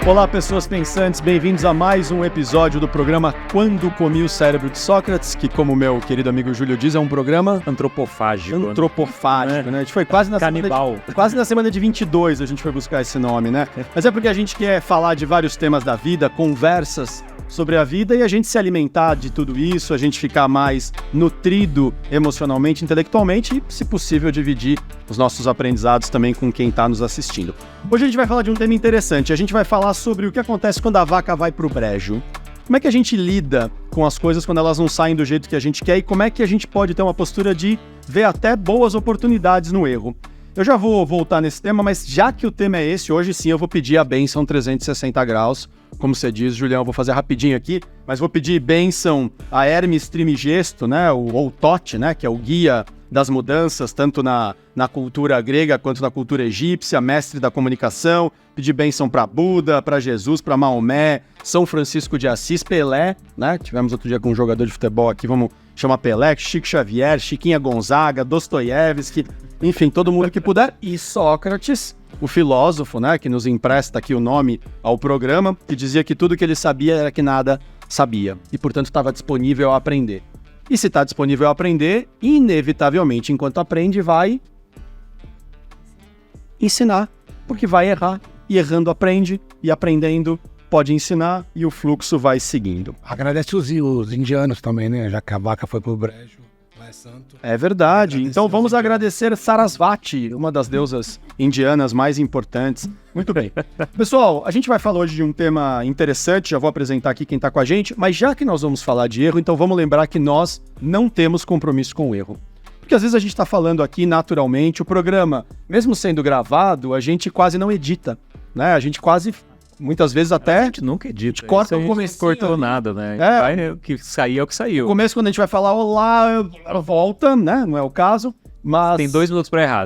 Olá, pessoas pensantes, bem-vindos a mais um episódio do programa Quando Comi o Cérebro de Sócrates, que, como meu querido amigo Júlio diz, é um programa antropofágico, né? A gente foi quase na canibal. Quase na semana de 22 a gente foi buscar esse nome, né? Mas é porque a gente quer falar de vários temas da vida, conversas sobre a vida e a gente se alimentar de tudo isso, a gente ficar mais nutrido emocionalmente, intelectualmente e, se possível, dividir os nossos aprendizados também com quem está nos assistindo. Hoje a gente vai falar de um tema interessante, a gente vai falar sobre o que acontece quando a vaca vai pro brejo. Como é que a gente lida com as coisas quando elas não saem do jeito que a gente quer e como é que a gente pode ter uma postura de ver até boas oportunidades no erro. Eu já vou voltar nesse tema, mas já que o tema é esse, hoje sim eu vou pedir a bênção 360 graus. Como você diz, Julião, eu vou fazer rapidinho aqui, mas vou pedir bênção a Hermes Trismegisto, né, ou Tote, né, que é o guia das mudanças, tanto na cultura grega quanto na cultura egípcia, mestre da comunicação. Pedir bênção para Buda, para Jesus, para Maomé, São Francisco de Assis, Pelé, né? Tivemos outro dia com um jogador de futebol aqui, vamos chamar Pelé, Chico Xavier, Chiquinha Gonzaga, Dostoiévski, enfim, todo mundo que puder. E Sócrates, o filósofo, né, que nos empresta aqui o nome ao programa, que dizia que tudo que ele sabia era que nada sabia, e portanto estava disponível a aprender. E se está disponível a aprender, inevitavelmente, enquanto aprende, vai ensinar, porque vai errar, e errando aprende, e aprendendo pode ensinar, e o fluxo vai seguindo. Agradece os indianos também, né? Já que a vaca foi pro brejo, lá é santo. É verdade. Então vamos agradecer Sarasvati, uma das deusas indianas mais importantes. Muito bem. Pessoal, a gente vai falar hoje de um tema interessante, já vou apresentar aqui quem está com a gente, mas já que nós vamos falar de erro, então vamos lembrar que nós não temos compromisso com o erro. Porque às vezes a gente está falando aqui naturalmente, o programa, mesmo sendo gravado, a gente quase não edita, né? A gente quase, muitas vezes até... A gente nunca edita. Corta o começo. Cortou nada, né? O que saiu é o que saiu. No começo, quando a gente vai falar olá, volta, né? Não é o caso. Mas... Tem 2 minutos para errar,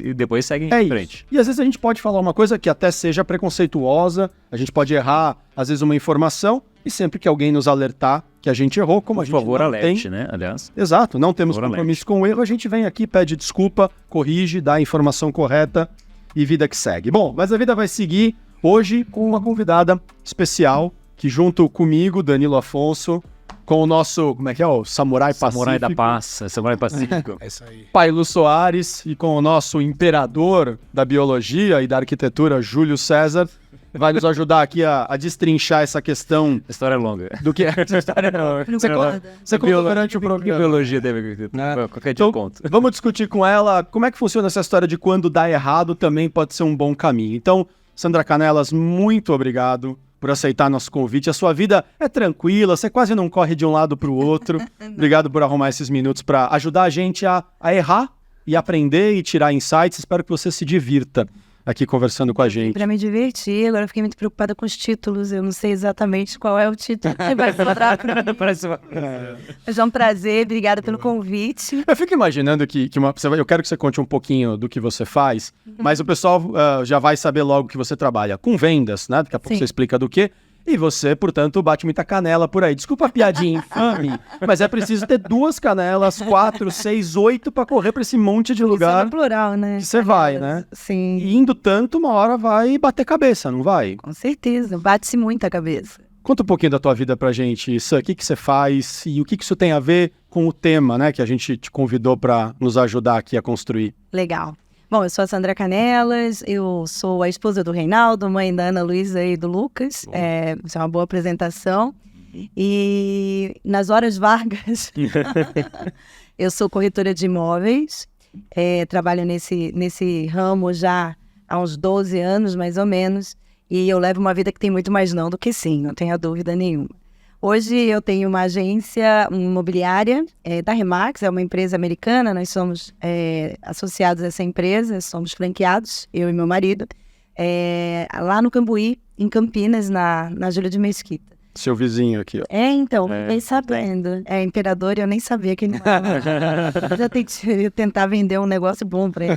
e depois segue em frente. Isso. E às vezes a gente pode falar uma coisa que até seja preconceituosa, a gente pode errar, às vezes, uma informação, e sempre que alguém nos alertar que a gente errou, como a gente Por favor, não alerte, tem... né? Aliás. Exato, não temos compromisso com o erro, a gente vem aqui, pede desculpa, corrige, dá a informação correta e vida que segue. Bom, mas a vida vai seguir hoje com uma convidada especial, que junto comigo, Danilo Afonso, com o nosso, como é que é? O Samurai Pacífico. Samurai da Paz, Samurai Pacífico. É isso aí. Pailu Soares e com o nosso imperador da biologia e da arquitetura, Júlio César, vai nos ajudar aqui a destrinchar essa questão. A história é longa. Do que é essa história? Você conta durante o programa. Que biologia deve... Qualquer dia então, conto. Vamos discutir com ela como é que funciona essa história de quando dá errado também pode ser um bom caminho. Então, Sandra Canelas, muito obrigado por aceitar nosso convite. A sua vida é tranquila, você quase não corre de um lado para o outro. Obrigado por arrumar esses minutos para ajudar a gente a errar e aprender e tirar insights. Espero que você se divirta aqui conversando com a gente. Para me divertir, agora eu fiquei muito preocupada com os títulos. Eu não sei exatamente qual é o título que vai falar para mim. Mas é um prazer, obrigada pelo convite. Eu fico imaginando que eu quero que você conte um pouquinho do que você faz, mas o pessoal já vai saber logo que você trabalha com vendas, né? Daqui a pouco você explica do quê. E você, portanto, bate muita canela por aí. Desculpa a piadinha infame, mas é preciso ter 2 canelas, 4, 6, 8 para correr para esse monte de lugar. Isso é plural, né? Você vai, né? Sim. E indo tanto, uma hora vai bater cabeça, não vai? Com certeza, bate-se muita cabeça. Conta um pouquinho da tua vida pra gente, Sam. O que você faz e o que isso tem a ver com o tema, né? Que a gente te convidou para nos ajudar aqui a construir. Legal. Bom, eu sou a Sandra Canelas, eu sou a esposa do Reinaldo, mãe da Ana Luísa e do Lucas. Isso é uma boa apresentação. E nas horas vagas, eu sou corretora de imóveis, trabalho nesse ramo já há uns 12 anos, mais ou menos, e eu levo uma vida que tem muito mais não do que sim, não tenha dúvida nenhuma. Hoje eu tenho uma agência imobiliária da Remax, é uma empresa americana, nós somos associados a essa empresa, somos franqueados, eu e meu marido, lá no Cambuí, em Campinas, na Júlia de Mesquita. Seu vizinho aqui, ó. Então, fiquei sabendo. É imperador e eu nem sabia que ele eu já tentei tentar vender um negócio bom pra ele.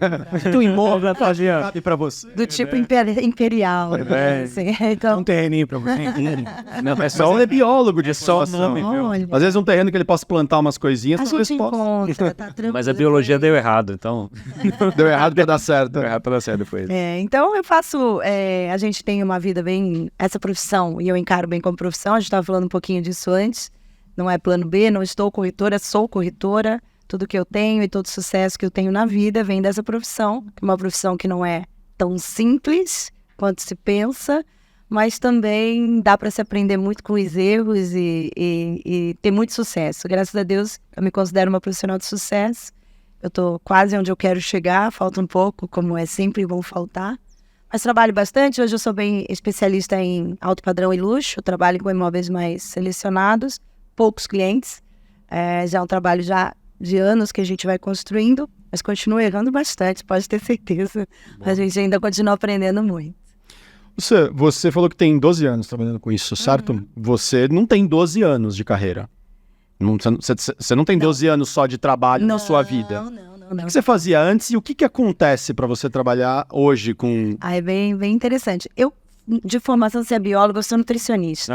Do imóvel, cabe pra você. Do tipo imperial. Assim. Então, Um terreninho pra você. Não, é Só é biólogo de só formação. nome, viu? olha, Às vezes um terreno que ele possa plantar umas coisinhas, a talvez gente possa. encontra, tá tranquilo. Mas a biologia deu errado, então. Deu errado pra dar certo. Deu errado pra dar certo depois. Então eu faço, a gente tem uma vida bem, essa profissão, e eu encaro bem como profissão, a gente estava falando um pouquinho disso antes, não é plano B, não estou corretora, sou corretora, tudo que eu tenho e todo sucesso que eu tenho na vida vem dessa profissão, que é uma profissão que não é tão simples quanto se pensa, mas também dá para se aprender muito com os erros e ter muito sucesso. Graças a Deus, eu me considero uma profissional de sucesso. Eu estou quase onde eu quero chegar, falta um pouco, como é sempre, vão faltar. Mas trabalho bastante, hoje eu sou bem especialista em alto padrão e luxo, eu trabalho com imóveis mais selecionados, poucos clientes. Já é um trabalho já de anos que a gente vai construindo, mas continuo errando bastante, pode ter certeza. A gente ainda continua aprendendo muito. Você falou que tem 12 anos trabalhando com isso, certo? Você não tem 12 anos de carreira. Você não tem 12 anos só de trabalho na sua vida. Não. O que você fazia antes e o que acontece para você trabalhar hoje com... É bem interessante. Eu, de formação, se é bióloga, eu sou nutricionista.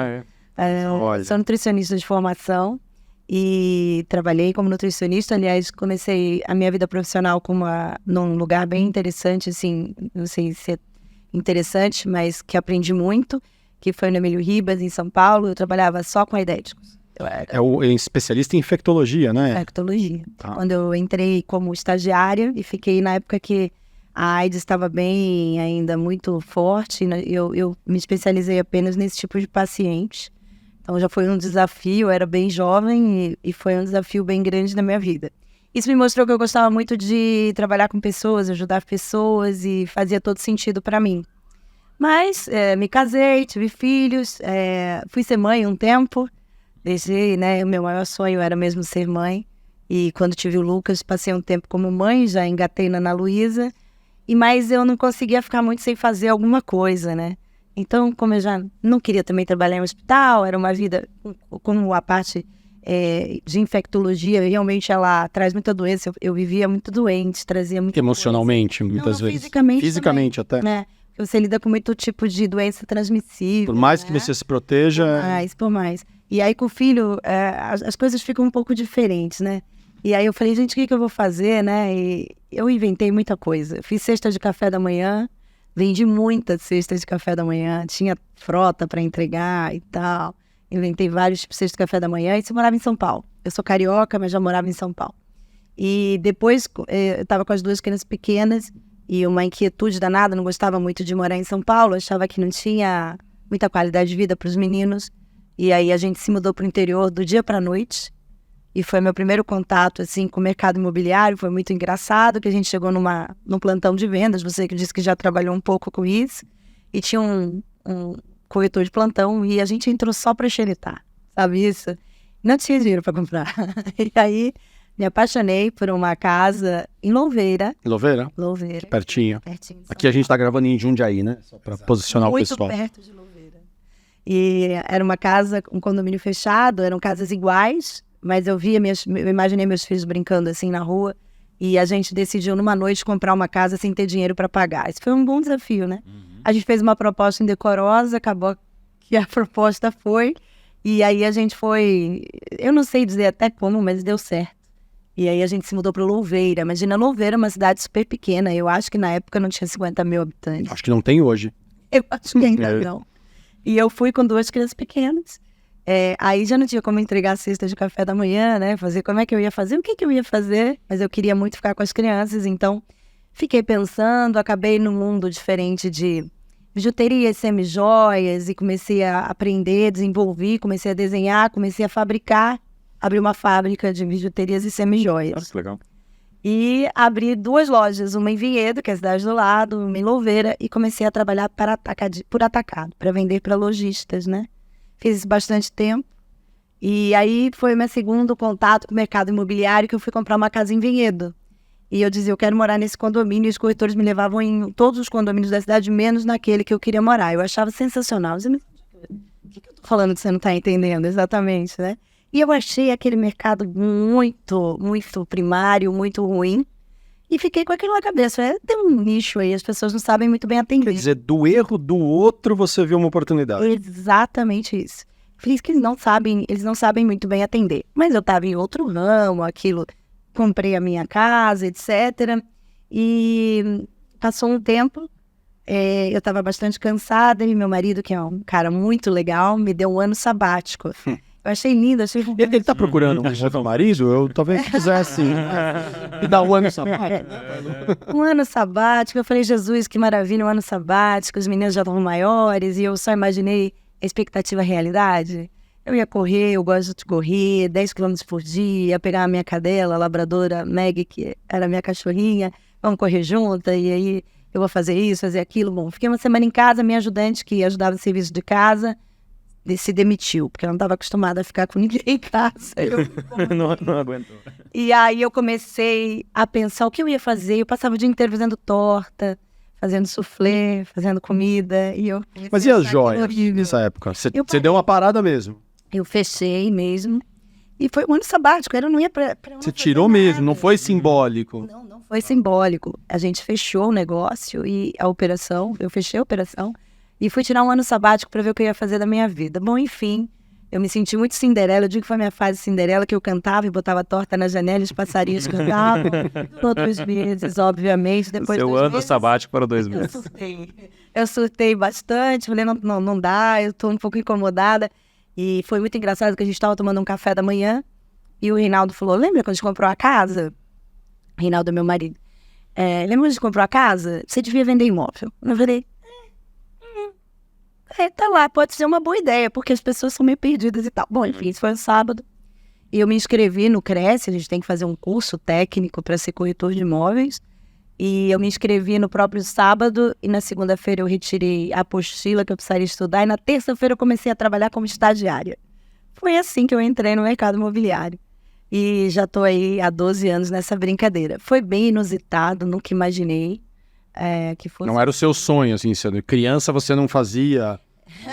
Olha. Sou nutricionista de formação e trabalhei como nutricionista. Aliás, comecei a minha vida profissional num lugar bem interessante, assim, não sei se é interessante, mas que aprendi muito, que foi no Emílio Ribas, em São Paulo. Eu trabalhava só com aidéticos. É o especialista em infectologia, né? Infectologia. Tá. Quando eu entrei como estagiária e fiquei na época que a AIDS estava bem, ainda muito forte, né? Eu me especializei apenas nesse tipo de paciente. Então já foi um desafio, eu era bem jovem e foi um desafio bem grande na minha vida. Isso me mostrou que eu gostava muito de trabalhar com pessoas, ajudar pessoas e fazia todo sentido para mim. Mas me casei, tive filhos, fui ser mãe um tempo. Desde, né, o meu maior sonho era mesmo ser mãe. E quando tive o Lucas, passei um tempo como mãe, já engatei na Ana Luísa. Mas eu não conseguia ficar muito sem fazer alguma coisa, né? Então, como eu já não queria também trabalhar em hospital, era uma vida, como a parte de infectologia, realmente ela traz muita doença. Eu vivia muito doente, trazia muita Emocionalmente, muitas vezes. Fisicamente até. Né? Você lida com muito tipo de doença transmissível. Por mais que você se proteja... Por mais. E aí com o filho, as coisas ficam um pouco diferentes, né? E aí eu falei, gente, o que eu vou fazer, né? E eu inventei muita coisa. Fiz cesta de café da manhã, vendi muitas cestas de café da manhã, tinha frota para entregar e tal. Inventei vários tipos de cesta de café da manhã. E eu morava em São Paulo. Eu sou carioca, mas já morava em São Paulo. E depois eu estava com as duas crianças pequenas e uma inquietude danada, não gostava muito de morar em São Paulo, achava que não tinha muita qualidade de vida para os meninos. E aí a gente se mudou para o interior do dia para a noite. E foi meu primeiro contato assim, com o mercado imobiliário. Foi muito engraçado que a gente chegou num plantão de vendas. Você que disse que já trabalhou um pouco com isso. E tinha um corretor de plantão e a gente entrou só para xeretar. Sabe isso? Não tinha dinheiro para comprar. E aí me apaixonei por uma casa em Louveira. Louveira? Louveira. Pertinho. Pertinho de São Aqui a gente tá gravando em Jundiaí, né? Só para posicionar o pessoal. Muito perto de Louveira. E era uma casa, um condomínio fechado, eram casas iguais, mas eu imaginei meus filhos brincando assim na rua, e a gente decidiu numa noite comprar uma casa sem ter dinheiro para pagar. Isso foi um bom desafio, né? A gente fez uma proposta indecorosa, acabou que a proposta foi, e aí a gente foi, eu não sei dizer até como, mas deu certo. E aí a gente se mudou para Louveira. Imagina, Louveira é uma cidade super pequena, eu acho que na época não tinha 50 mil habitantes. Acho que não tem hoje. Eu acho que ainda não. E eu fui com duas crianças pequenas. Aí já não tinha como entregar a cesta de café da manhã, né? Como é que eu ia fazer? O que eu ia fazer? Mas eu queria muito ficar com as crianças, então fiquei pensando, acabei num mundo diferente de bijuteria, semi-joias, e comecei a aprender, desenvolvi, comecei a desenhar, comecei a fabricar, abri uma fábrica de bijuterias e semi-joias. Nossa, que legal. E abri duas lojas, uma em Vinhedo, que é a cidade do lado, uma em Louveira, e comecei a trabalhar por atacado, para vender para lojistas, né? Fiz isso bastante tempo. E aí foi meu segundo contato com o mercado imobiliário, que eu fui comprar uma casa em Vinhedo. E eu dizia, eu quero morar nesse condomínio, e os corretores me levavam em todos os condomínios da cidade, menos naquele que eu queria morar. Eu achava sensacional. Eu dizia, o que eu tô falando que você não tá entendendo exatamente, né? E eu achei aquele mercado muito, muito primário, muito ruim. E fiquei com aquilo na cabeça. Tem um nicho aí, as pessoas não sabem muito bem atender. Quer dizer, do erro do outro você viu uma oportunidade. Exatamente isso. Fiz que eles não sabem muito bem atender. Mas eu estava em outro ramo, aquilo, comprei a minha casa, etc. E passou um tempo, eu estava bastante cansada e meu marido, que é um cara muito legal, me deu um ano sabático. Eu achei lindo, achei... Ele tá procurando um novo marido? Eu talvez quisesse me dar um ano sabático. Um ano sabático, eu falei, Jesus, que maravilha, um ano sabático, os meninos já estavam maiores, e eu só imaginei a expectativa realidade. Eu ia correr, eu gosto de correr, 10 km por dia, pegar a minha cadela, a labradora Meg, que era a minha cachorrinha, vamos correr junto, e aí eu vou fazer isso, fazer aquilo. Bom, fiquei uma semana em casa, minha ajudante, que ajudava no serviço de casa, se demitiu, porque eu não estava acostumada a ficar com ninguém em casa. Não aguentou. E aí eu comecei a pensar o que eu ia fazer. Eu passava o dia inteiro fazendo torta, fazendo soufflé, fazendo comida. E eu Mas e as joias nessa época? Você deu uma parada mesmo? Eu fechei mesmo. E foi um ano sabático. Eu não ia pra Você tirou mesmo, não foi simbólico. Não foi simbólico. A gente fechou o negócio e a operação, eu fechei a operação. E fui tirar um ano sabático para ver o que eu ia fazer da minha vida. Bom, enfim, eu me senti muito Cinderela. Eu digo que foi a minha fase Cinderela, que eu cantava e botava torta na janela e os passarinhos cantavam. Todos os meses, obviamente. Depois Seu ano sabático para 2 meses. Eu surtei bastante. Falei, não dá, eu tô um pouco incomodada. E foi muito engraçado que a gente estava tomando um café da manhã e o Reinaldo falou, lembra quando a gente comprou a casa? Reinaldo é meu marido. Lembra quando a gente comprou a casa? Você devia vender imóvel. Eu falei... tá lá, pode ser uma boa ideia, porque as pessoas são meio perdidas e tal. Bom, enfim, isso foi um sábado. E eu me inscrevi no Cresce, a gente tem que fazer um curso técnico para ser corretor de imóveis. E eu me inscrevi no próprio sábado, e na segunda-feira eu retirei a apostila que eu precisaria estudar, e na terça-feira eu comecei a trabalhar como estagiária. Foi assim que eu entrei no mercado imobiliário. E já estou aí há 12 anos nessa brincadeira. Foi bem inusitado, nunca imaginei que fosse... Não era o seu sonho, assim, criança você não fazia...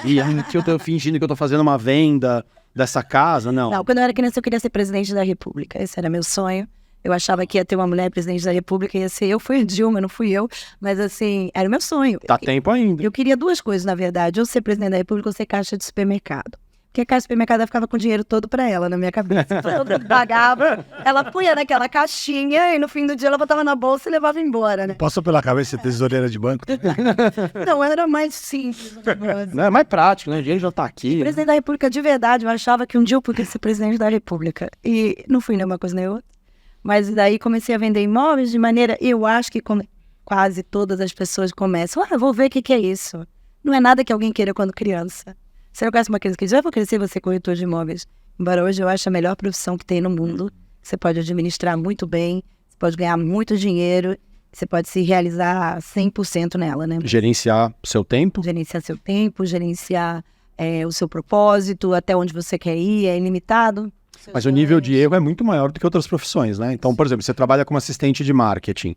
E que eu tô fingindo que eu tô fazendo uma venda dessa casa, não. Não, quando eu era criança eu queria ser presidente da República, esse era meu sonho. Eu achava que ia ter uma mulher presidente da República, ia ser eu, foi a Dilma, não fui eu. Mas assim, era o meu sonho. Tá tempo ainda. Eu queria 2 coisas, na verdade, ou ser presidente da República ou ser caixa de supermercado. Porque a caixa de supermercado eu ficava com o dinheiro todo pra ela, na minha cabeça. Todo mundo pagava, ela punha naquela caixinha e no fim do dia ela botava na bolsa e levava embora, né? Passou pela cabeça ser tesoureira de banco? Não, era mais simples. Não, é mais prático, né? O dinheiro já tá aqui. Presidente da República, de verdade, eu achava que um dia eu podia ser presidente da República. E não fui nem uma coisa nem outra. Mas daí comecei a vender imóveis de maneira... Eu acho que quase todas as pessoas começam... vou ver o que é isso. Não é nada que alguém queira quando criança. Você não conhece uma criança que diz, vou crescer, vou ser corretor de imóveis. Embora hoje eu acho a melhor profissão que tem no mundo. Você pode administrar muito bem, você pode ganhar muito dinheiro, você pode se realizar 100% nela, né? Gerenciar seu tempo. Gerenciar seu tempo, gerenciar o seu propósito, até onde você quer ir, é ilimitado. Mas o nível de erro é muito maior do que outras profissões, né? Então, por exemplo, você trabalha como assistente de marketing.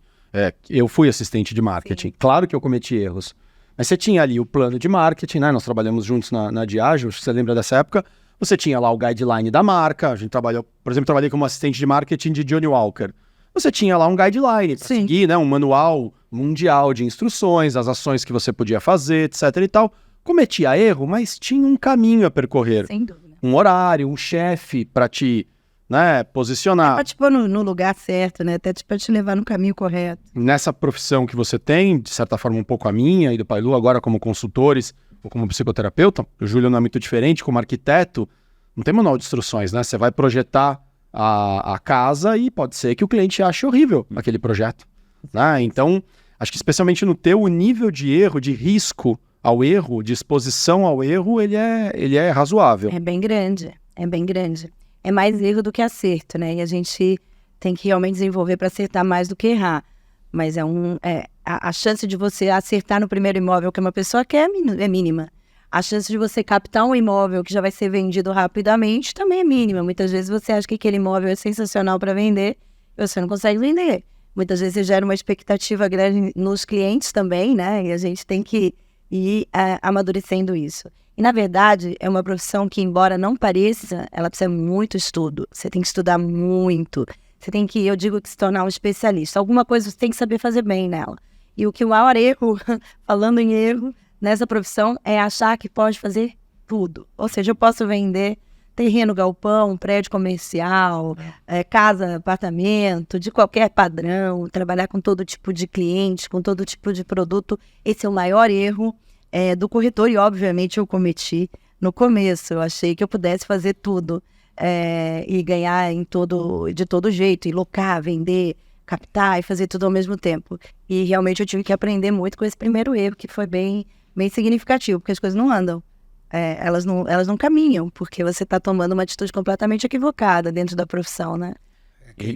Eu fui assistente de marketing. Sim. Claro que eu cometi erros. Mas você tinha ali o plano de marketing, né? Nós trabalhamos juntos na Diageo, você lembra dessa época? Você tinha lá o guideline da marca. A gente trabalhou, por exemplo, trabalhei como assistente de marketing de Johnny Walker. Você tinha lá um guideline para seguir, né? Um manual mundial de instruções, as ações que você podia fazer, etc e tal. Cometia erro, mas tinha um caminho a percorrer. Sem dúvida. Um horário, um chefe para te, né, posicionar. Para te pôr no lugar certo, né? Até para te levar no caminho correto. Nessa profissão que você tem, de certa forma um pouco a minha e do Pailu, agora como consultores ou como psicoterapeuta, o Júlio não é muito diferente, como arquiteto, não tem manual de instruções, né? Você vai projetar a casa e pode ser que o cliente ache horrível aquele projeto. Né? Então, acho que especialmente no teu, o nível de erro, de risco ao erro, de exposição ao erro, ele é razoável. É bem grande, é bem grande. É mais erro do que acerto, né? E a gente tem que realmente desenvolver para acertar mais do que errar. Mas a chance de você acertar no primeiro imóvel que uma pessoa quer é mínima. A chance de você captar um imóvel que já vai ser vendido rapidamente também é mínima. Muitas vezes você acha que aquele imóvel é sensacional para vender e você não consegue vender. Muitas vezes você gera uma expectativa grande nos clientes também, né? E a gente tem que ir amadurecendo isso. E, na verdade, é uma profissão que, embora não pareça, ela precisa de muito estudo. Você tem que estudar muito. Você tem que, eu digo, que se tornar um especialista. Alguma coisa você tem que saber fazer bem nela. E o que o maior erro, falando em erro, nessa profissão, é achar que pode fazer tudo. Ou seja, eu posso vender terreno, galpão, prédio comercial, casa, apartamento, de qualquer padrão, trabalhar com todo tipo de cliente, com todo tipo de produto. Esse é o maior erro do corretor e, obviamente, eu cometi no começo. Eu achei que eu pudesse fazer tudo e ganhar de todo jeito, e locar, vender, captar e fazer tudo ao mesmo tempo. E realmente eu tive que aprender muito com esse primeiro erro, que foi bem significativo, porque as coisas não andam. Elas não caminham, porque você está tomando uma atitude completamente equivocada dentro da profissão, né?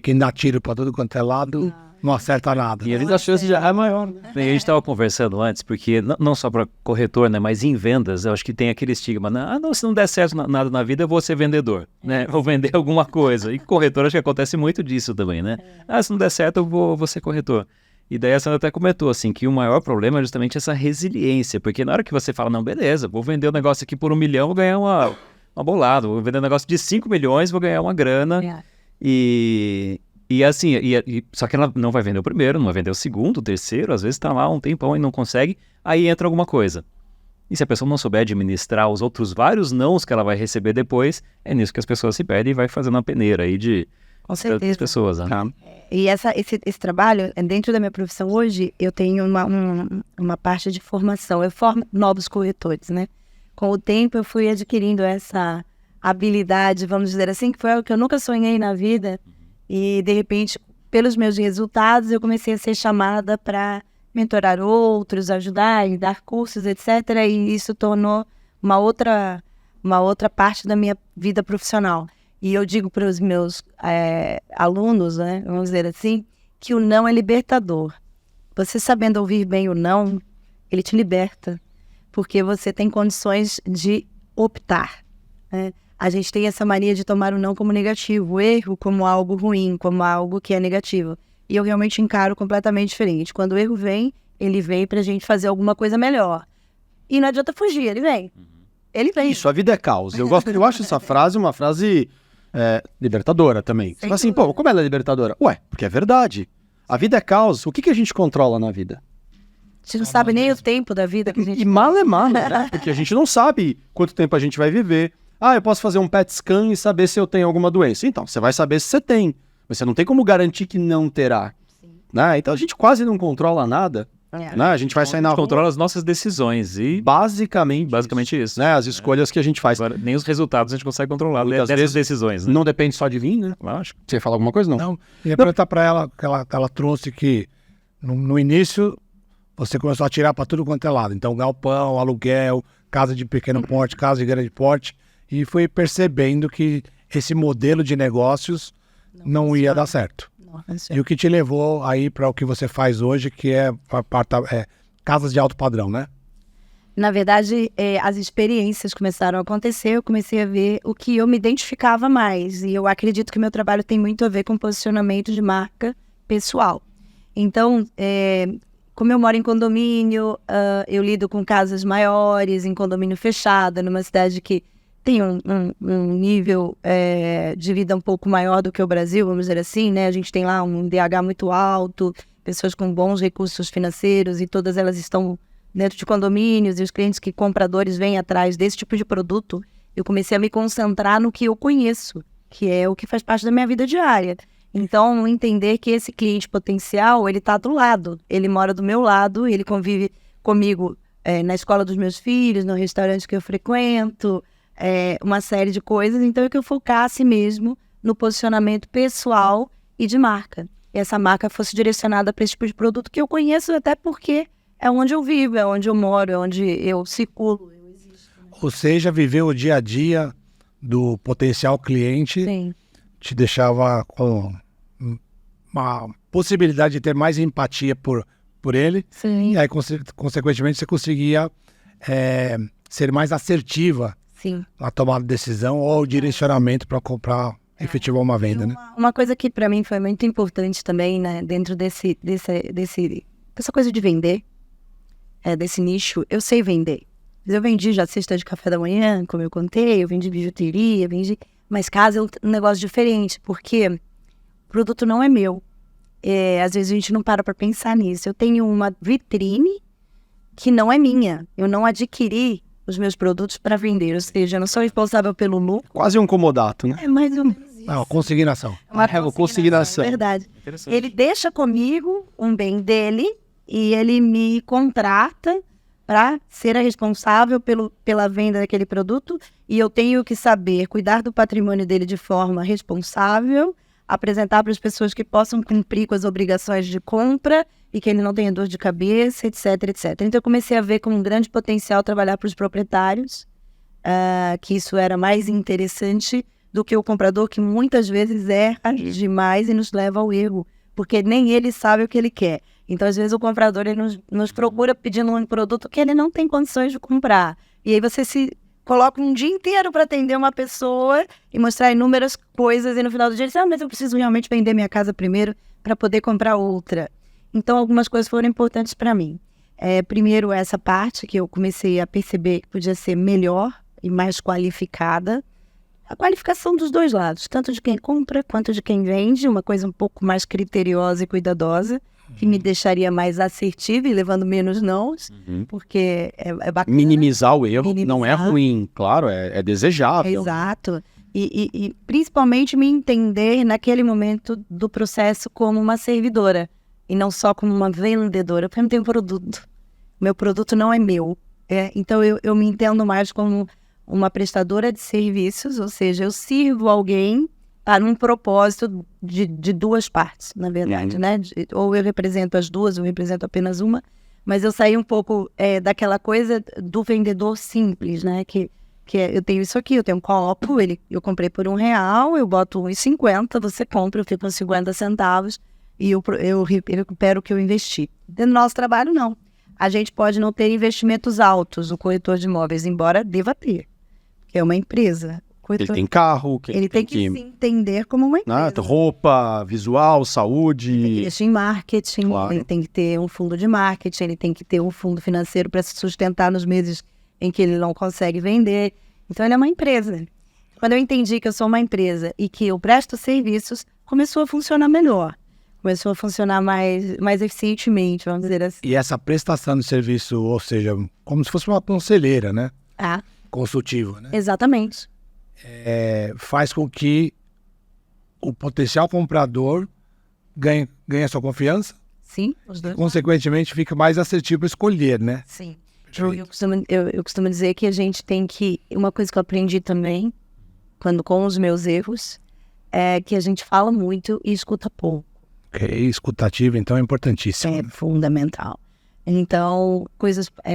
Quem dá tiro para tudo quanto é lado, não acerta nada. E a chance já é maior, né? A gente estava conversando antes, porque não só para corretor, né, mas em vendas, eu acho que tem aquele estigma, né? Não, se não der certo nada na vida, eu vou ser vendedor, né? Vou vender alguma coisa. E corretor, acho que acontece muito disso também, né? Se não der certo, eu vou ser corretor. E daí a Sandra até comentou, assim, que o maior problema é justamente essa resiliência, porque na hora que você fala, não, beleza, vou vender um negócio aqui por 1 milhão, vou ganhar uma bolada, vou vender um negócio de 5 milhões, vou ganhar uma grana, e assim, só que ela não vai vender o primeiro, não vai vender o segundo, o terceiro, às vezes tá lá um tempão e não consegue, aí entra alguma coisa. E se a pessoa não souber administrar os outros vários nãos que ela vai receber depois, é nisso que as pessoas se perdem e vai fazendo a peneira aí de outras pessoas, né? E esse trabalho, dentro da minha profissão hoje, eu tenho uma parte de formação. Eu formo novos corretores, né? Com o tempo eu fui adquirindo essa habilidade, vamos dizer assim, que foi algo que eu nunca sonhei na vida. E, de repente, pelos meus resultados, eu comecei a ser chamada para mentorar outros, ajudar e dar cursos, etc. E isso tornou uma outra parte da minha vida profissional. E eu digo para os meus alunos, né, vamos dizer assim, que o não é libertador. Você sabendo ouvir bem o não, ele te liberta, porque você tem condições de optar, né? A gente tem essa mania de tomar o não como negativo, o erro como algo ruim, como algo que é negativo. E eu realmente encaro completamente diferente. Quando o erro vem, ele vem para a gente fazer alguma coisa melhor. E não adianta fugir, ele vem. Ele vem. Isso, a vida é caos. Eu acho essa frase uma frase libertadora também. Você fala assim, pô, como ela é libertadora? Ué, porque é verdade. A vida é caos. O que a gente controla na vida? A gente não sabe nem o tempo da vida que a gente... E mal é mal, né? Porque a gente não sabe quanto tempo a gente vai viver. Eu posso fazer um PET scan e saber se eu tenho alguma doença. Então, você vai saber se você tem. Mas você não tem como garantir que não terá. Né? Então, a gente quase não controla nada. Né? A gente vai sair na rua... controla as nossas decisões e... Basicamente isso. Né? As escolhas que a gente faz. Agora, nem os resultados a gente consegue controlar Muitas dessas vezes decisões, né? Não depende só de mim, né? Lógico. Você ia falar alguma coisa? Não. Não, eu ia perguntar para ela, que ela trouxe que no início você começou a tirar para tudo quanto é lado. Então, galpão, aluguel, casa de pequeno porte, casa de grande porte. E foi percebendo que esse modelo de negócios não ia dar certo. E o que te levou aí para o que você faz hoje, que é casas de alto padrão, né? Na verdade, as experiências começaram a acontecer, eu comecei a ver o que eu me identificava mais. E eu acredito que meu trabalho tem muito a ver com posicionamento de marca pessoal. Então, como eu moro em condomínio, eu lido com casas maiores, em condomínio fechado, numa cidade que tem um nível de vida um pouco maior do que o Brasil, vamos dizer assim, né? A gente tem lá um DH muito alto, pessoas com bons recursos financeiros e todas elas estão dentro de condomínios e os clientes compradores vêm atrás desse tipo de produto. Eu comecei a me concentrar no que eu conheço, que é o que faz parte da minha vida diária. Então, entender que esse cliente potencial, ele está do lado, ele mora do meu lado, ele convive comigo na escola dos meus filhos, no restaurante que eu frequento, uma série de coisas. Então, é que eu focasse mesmo no posicionamento pessoal e de marca. E essa marca fosse direcionada para esse tipo de produto que eu conheço, até porque é onde eu vivo, é onde eu moro, é onde eu circulo, eu existo. Né? Ou seja, viver o dia a dia do potencial cliente. Sim. Te deixava com uma possibilidade de ter mais empatia por ele. Sim. E aí, consequentemente, você conseguia ser mais assertiva. Sim. Na tomada de decisão ou direcionamento para comprar, efetivar uma venda, né? Uma coisa que para mim foi muito importante também, né, dentro dessa coisa de vender, desse nicho, eu sei vender. Eu vendi já cesta de café da manhã, como eu contei, eu vendi bijuteria, mas casa é um negócio diferente, porque o produto não é meu. Às vezes a gente não para pensar nisso. Eu tenho uma vitrine que não é minha. Eu não adquiri os meus produtos para vender, ou seja, eu não sou responsável pelo lucro. Quase um comodato, né? É mais ou menos isso. Não, consignação. Uma consignação. Verdade. Interessante. Ele deixa comigo um bem dele e ele me contrata para ser a responsável pela venda daquele produto, e eu tenho que saber cuidar do patrimônio dele de forma responsável, apresentar para as pessoas que possam cumprir com as obrigações de compra e que ele não tenha dor de cabeça, etc, etc. Então eu comecei a ver com um grande potencial trabalhar para os proprietários, que isso era mais interessante do que o comprador, que muitas vezes erra demais e nos leva ao erro, porque nem ele sabe o que ele quer. Então, às vezes, o comprador ele nos procura pedindo um produto que ele não tem condições de comprar. E aí você se coloca um dia inteiro para atender uma pessoa e mostrar inúmeras coisas, e no final do dia ele diz, mas eu preciso realmente vender minha casa primeiro para poder comprar outra. Então, algumas coisas foram importantes para mim. Primeiro, essa parte que eu comecei a perceber que podia ser melhor e mais qualificada. A qualificação dos dois lados, tanto de quem compra quanto de quem vende, uma coisa um pouco mais criteriosa e cuidadosa, que me deixaria mais assertiva e levando menos nãos, porque é bacana. Minimizar o erro Minimizar. não é ruim, claro, é desejável. Exato. E principalmente me entender naquele momento do processo como uma servidora e não só como uma vendedora, porque eu não tenho produto. Meu produto não é meu. Então eu me entendo mais como uma prestadora de serviços, ou seja, eu sirvo alguém para um propósito de duas partes, na verdade, né? Ou eu represento as duas, ou eu represento apenas uma, mas eu saí um pouco daquela coisa do vendedor simples, né? Que eu tenho isso aqui, eu tenho um copo, eu comprei por R$1, eu boto R$1,50, você compra, eu fico com 50 centavos e eu recupero o que eu investi. No nosso trabalho, não. A gente pode não ter investimentos altos, o corretor de imóveis, embora deva ter, que é uma empresa. Ele tem carro, Ele tem que se entender como uma empresa. Roupa, visual, saúde. Ele tem que investir em marketing, Claro. ele tem que ter um fundo de marketing, ele tem que ter um fundo financeiro para se sustentar nos meses em que ele não consegue vender. Então, ele é uma empresa. Quando eu entendi que eu sou uma empresa e que eu presto serviços, começou a funcionar melhor. Começou a funcionar mais eficientemente, vamos dizer assim. E essa prestação de serviço, ou seja, como se fosse uma conselheira, né? Consultiva, né? Exatamente. Faz com que o potencial comprador ganhe a sua confiança, Sim, os dois. consequentemente fica mais assertivo para escolher, né? Sim. Eu costumo dizer que a gente tem que... Uma coisa que eu aprendi também, com os meus erros, é que a gente fala muito e escuta pouco. Escutativa, então, é importantíssimo. É fundamental. Então,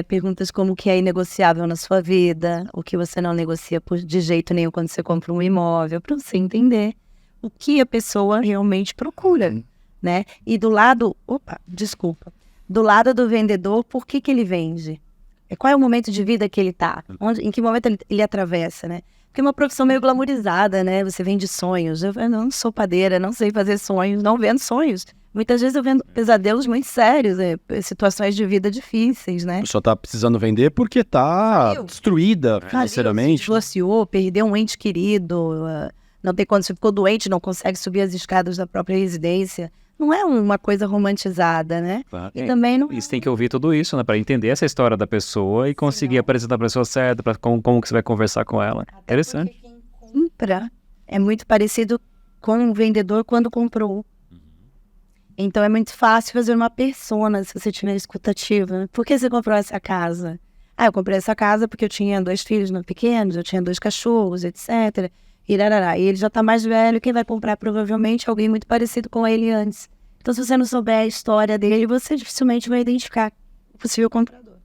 perguntas como o que é inegociável na sua vida, o que você não negocia de jeito nenhum quando você compra um imóvel, para você entender o que a pessoa realmente procura, né? E do lado do vendedor, por que ele vende? Qual é o momento de vida que ele está? Em que momento ele atravessa, né? Porque é uma profissão meio glamourizada, né? Você vende sonhos. Eu não sou padeira, não sei fazer sonhos, não vendo sonhos. Muitas vezes eu vendo pesadelos muito sérios, situações de vida difíceis, né? A pessoa tá precisando vender porque tá destruída financeiramente. Se divorciou, perdeu um ente querido, não tem condição, ficou doente, não consegue subir as escadas da própria residência. Não é uma coisa romantizada, né? Claro. E também não... E você tem que ouvir tudo isso, né? Para entender essa história da pessoa e conseguir apresentar a pessoa certa, para como que você vai conversar com ela. Interessante. Porque quem compra é muito parecido com o vendedor quando comprou. Então é muito fácil fazer uma persona se você tiver escutativa. Por que você comprou essa casa? Eu comprei essa casa porque eu tinha 2 filhos pequenos, eu tinha 2 cachorros, etc. E ele já tá mais velho, quem vai comprar provavelmente é alguém muito parecido com ele antes. Então se você não souber a história dele, você dificilmente vai identificar o possível comprador.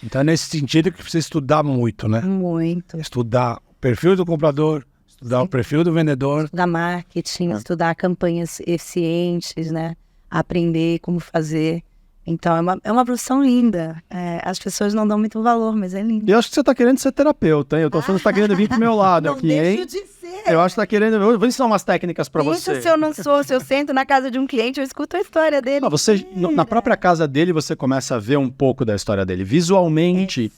Então é nesse sentido que precisa estudar muito, né? Muito. Estudar o perfil do comprador, estudar o perfil do vendedor. Estudar marketing, estudar campanhas eficientes, né? Aprender como fazer. Então, é uma profissão linda. As pessoas não dão muito valor, mas é lindo. E eu acho que você tá querendo ser terapeuta, hein? Eu tô achando que você tá querendo vir pro meu lado Não aqui, deixo hein? de ser. Eu acho que tá querendo... Eu vou ensinar umas técnicas pra você. Se eu não sou, se eu sento na casa de um cliente, eu escuto a história dele. Você, na própria casa dele, você começa a ver um pouco da história dele. Visualmente,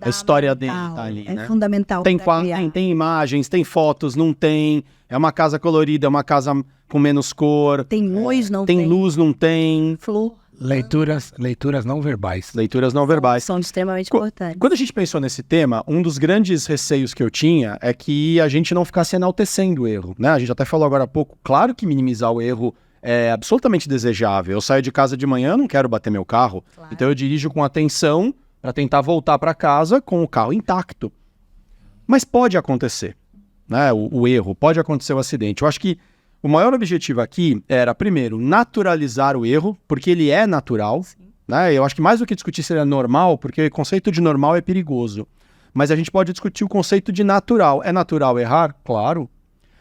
A história dele tá ali, É né? fundamental. Tem, pra criar. tem imagens, tem fotos, não tem. É uma casa colorida, é uma casa com menos cor. Tem luz, não Tem luz, não tem. flor. Leituras não verbais. Leituras não verbais. São extremamente importantes. Quando a gente pensou nesse tema, um dos grandes receios que eu tinha é que a gente não ficasse enaltecendo o erro, né? A gente até falou agora há pouco, claro que minimizar o erro é absolutamente desejável. Eu saio de casa de manhã, não quero bater meu carro, Claro. então eu dirijo com atenção para tentar voltar para casa com o carro intacto. Mas pode acontecer, né? O erro, pode acontecer o acidente. Eu acho que o maior objetivo aqui era, primeiro, naturalizar o erro, porque ele é natural, né? Eu acho que mais do que discutir se ele é normal, porque o conceito de normal é perigoso. Mas a gente pode discutir o conceito de natural. É natural errar? Claro.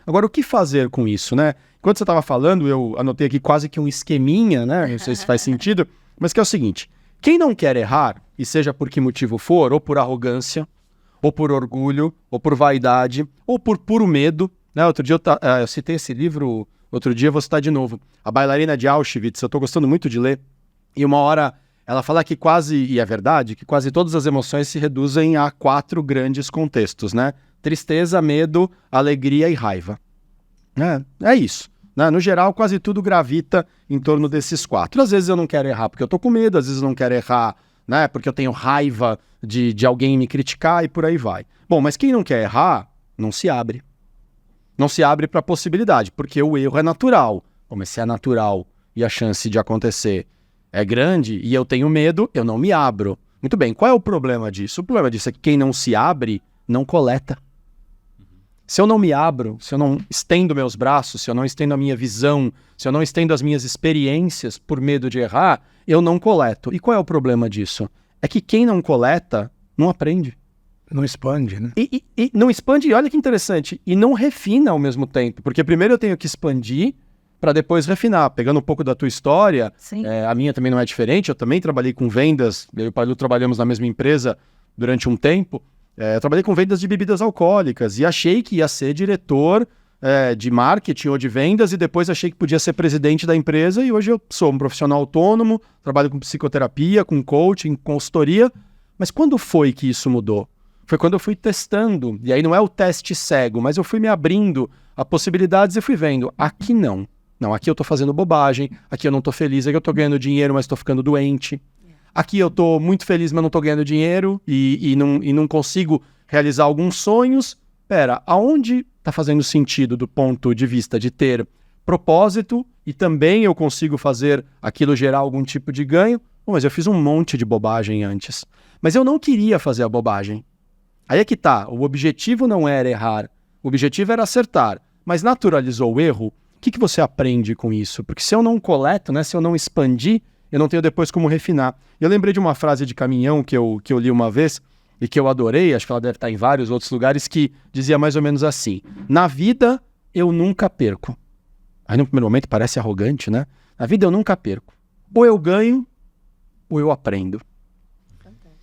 Agora, o que fazer com isso, né? Enquanto você estava falando, eu anotei aqui quase que um esqueminha, né? Não sei se faz sentido, mas que é o seguinte: quem não quer errar, e seja por que motivo for, ou por arrogância, ou por orgulho, ou por vaidade, ou por puro medo, né? Outro dia eu citei esse livro, outro dia eu vou citar de novo, A Bailarina de Auschwitz, eu estou gostando muito de ler, e uma hora ela fala que quase, e é verdade, que quase todas as emoções se reduzem a 4 grandes contextos, né? Tristeza, medo, alegria e raiva. É isso. Né? No geral, quase tudo gravita em torno desses 4. Às vezes eu não quero errar porque eu tô com medo, às vezes eu não quero errar, né, porque eu tenho raiva de alguém me criticar e por aí vai. Bom, mas quem não quer errar, não se abre. Não se abre para a possibilidade, porque o erro é natural. Bom, mas se é natural e a chance de acontecer é grande e eu tenho medo, eu não me abro. Muito bem, qual é o problema disso? O problema disso é que quem não se abre, não coleta. Se eu não me abro, se eu não estendo meus braços, se eu não estendo a minha visão, se eu não estendo as minhas experiências por medo de errar, eu não coleto. E qual é o problema disso? É que quem não coleta, não aprende. Não expande, né? E não expande, e olha que interessante, e não refina ao mesmo tempo. Porque primeiro eu tenho que expandir para depois refinar. Pegando um pouco da tua história, Sim. a minha também não é diferente, eu também trabalhei com vendas, eu e o Palu trabalhamos na mesma empresa durante um tempo. Eu trabalhei com vendas de bebidas alcoólicas e achei que ia ser diretor de marketing ou de vendas e depois achei que podia ser presidente da empresa e hoje eu sou um profissional autônomo, trabalho com psicoterapia, com coaching, consultoria. Mas quando foi que isso mudou? Foi quando eu fui testando, e aí não é o teste cego, mas eu fui me abrindo a possibilidades e fui vendo, aqui não. Não, aqui eu tô fazendo bobagem, aqui eu não tô feliz, aqui eu tô ganhando dinheiro, mas tô ficando doente. Aqui eu tô muito feliz, mas não tô ganhando dinheiro e não consigo realizar alguns sonhos. Pera, aonde tá fazendo sentido do ponto de vista de ter propósito e também eu consigo fazer aquilo gerar algum tipo de ganho? Bom, mas eu fiz um monte de bobagem antes. Mas eu não queria fazer a bobagem. Aí é que tá, o objetivo não era errar, o objetivo era acertar. Mas naturalizou o erro, o que você aprende com isso? Porque se eu não coleto, né, se eu não expandir, eu não tenho depois como refinar. Eu lembrei de uma frase de caminhão que eu li uma vez e que eu adorei, acho que ela deve estar em vários outros lugares, que dizia mais ou menos assim: na vida eu nunca perco. Aí no primeiro momento parece arrogante, né? Na vida eu nunca perco. Ou eu ganho, ou eu aprendo.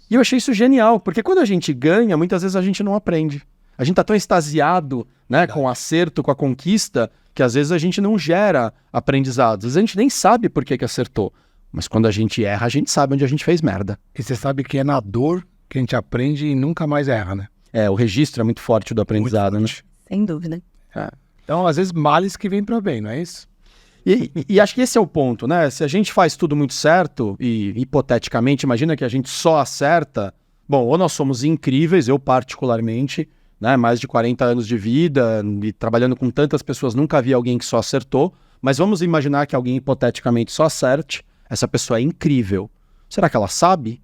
E eu achei isso genial, porque quando a gente ganha, muitas vezes a gente não aprende. A gente tá tão extasiado, né, com o acerto, com a conquista, que às vezes a gente não gera aprendizados. Às vezes a gente nem sabe por que acertou. Mas quando a gente erra, a gente sabe onde a gente fez merda. E você sabe que é na dor que a gente aprende e nunca mais erra, né? O registro é muito forte do aprendizado, né? Sem dúvida. Então, às vezes, males que vêm para bem, não é isso? E acho que esse é o ponto, né? Se a gente faz tudo muito certo, e hipoteticamente, imagina que a gente só acerta, bom, ou nós somos incríveis, eu particularmente, né? Mais de 40 anos de vida, e trabalhando com tantas pessoas, nunca vi alguém que só acertou, mas vamos imaginar que alguém hipoteticamente só acerte, essa pessoa é incrível. Será que ela sabe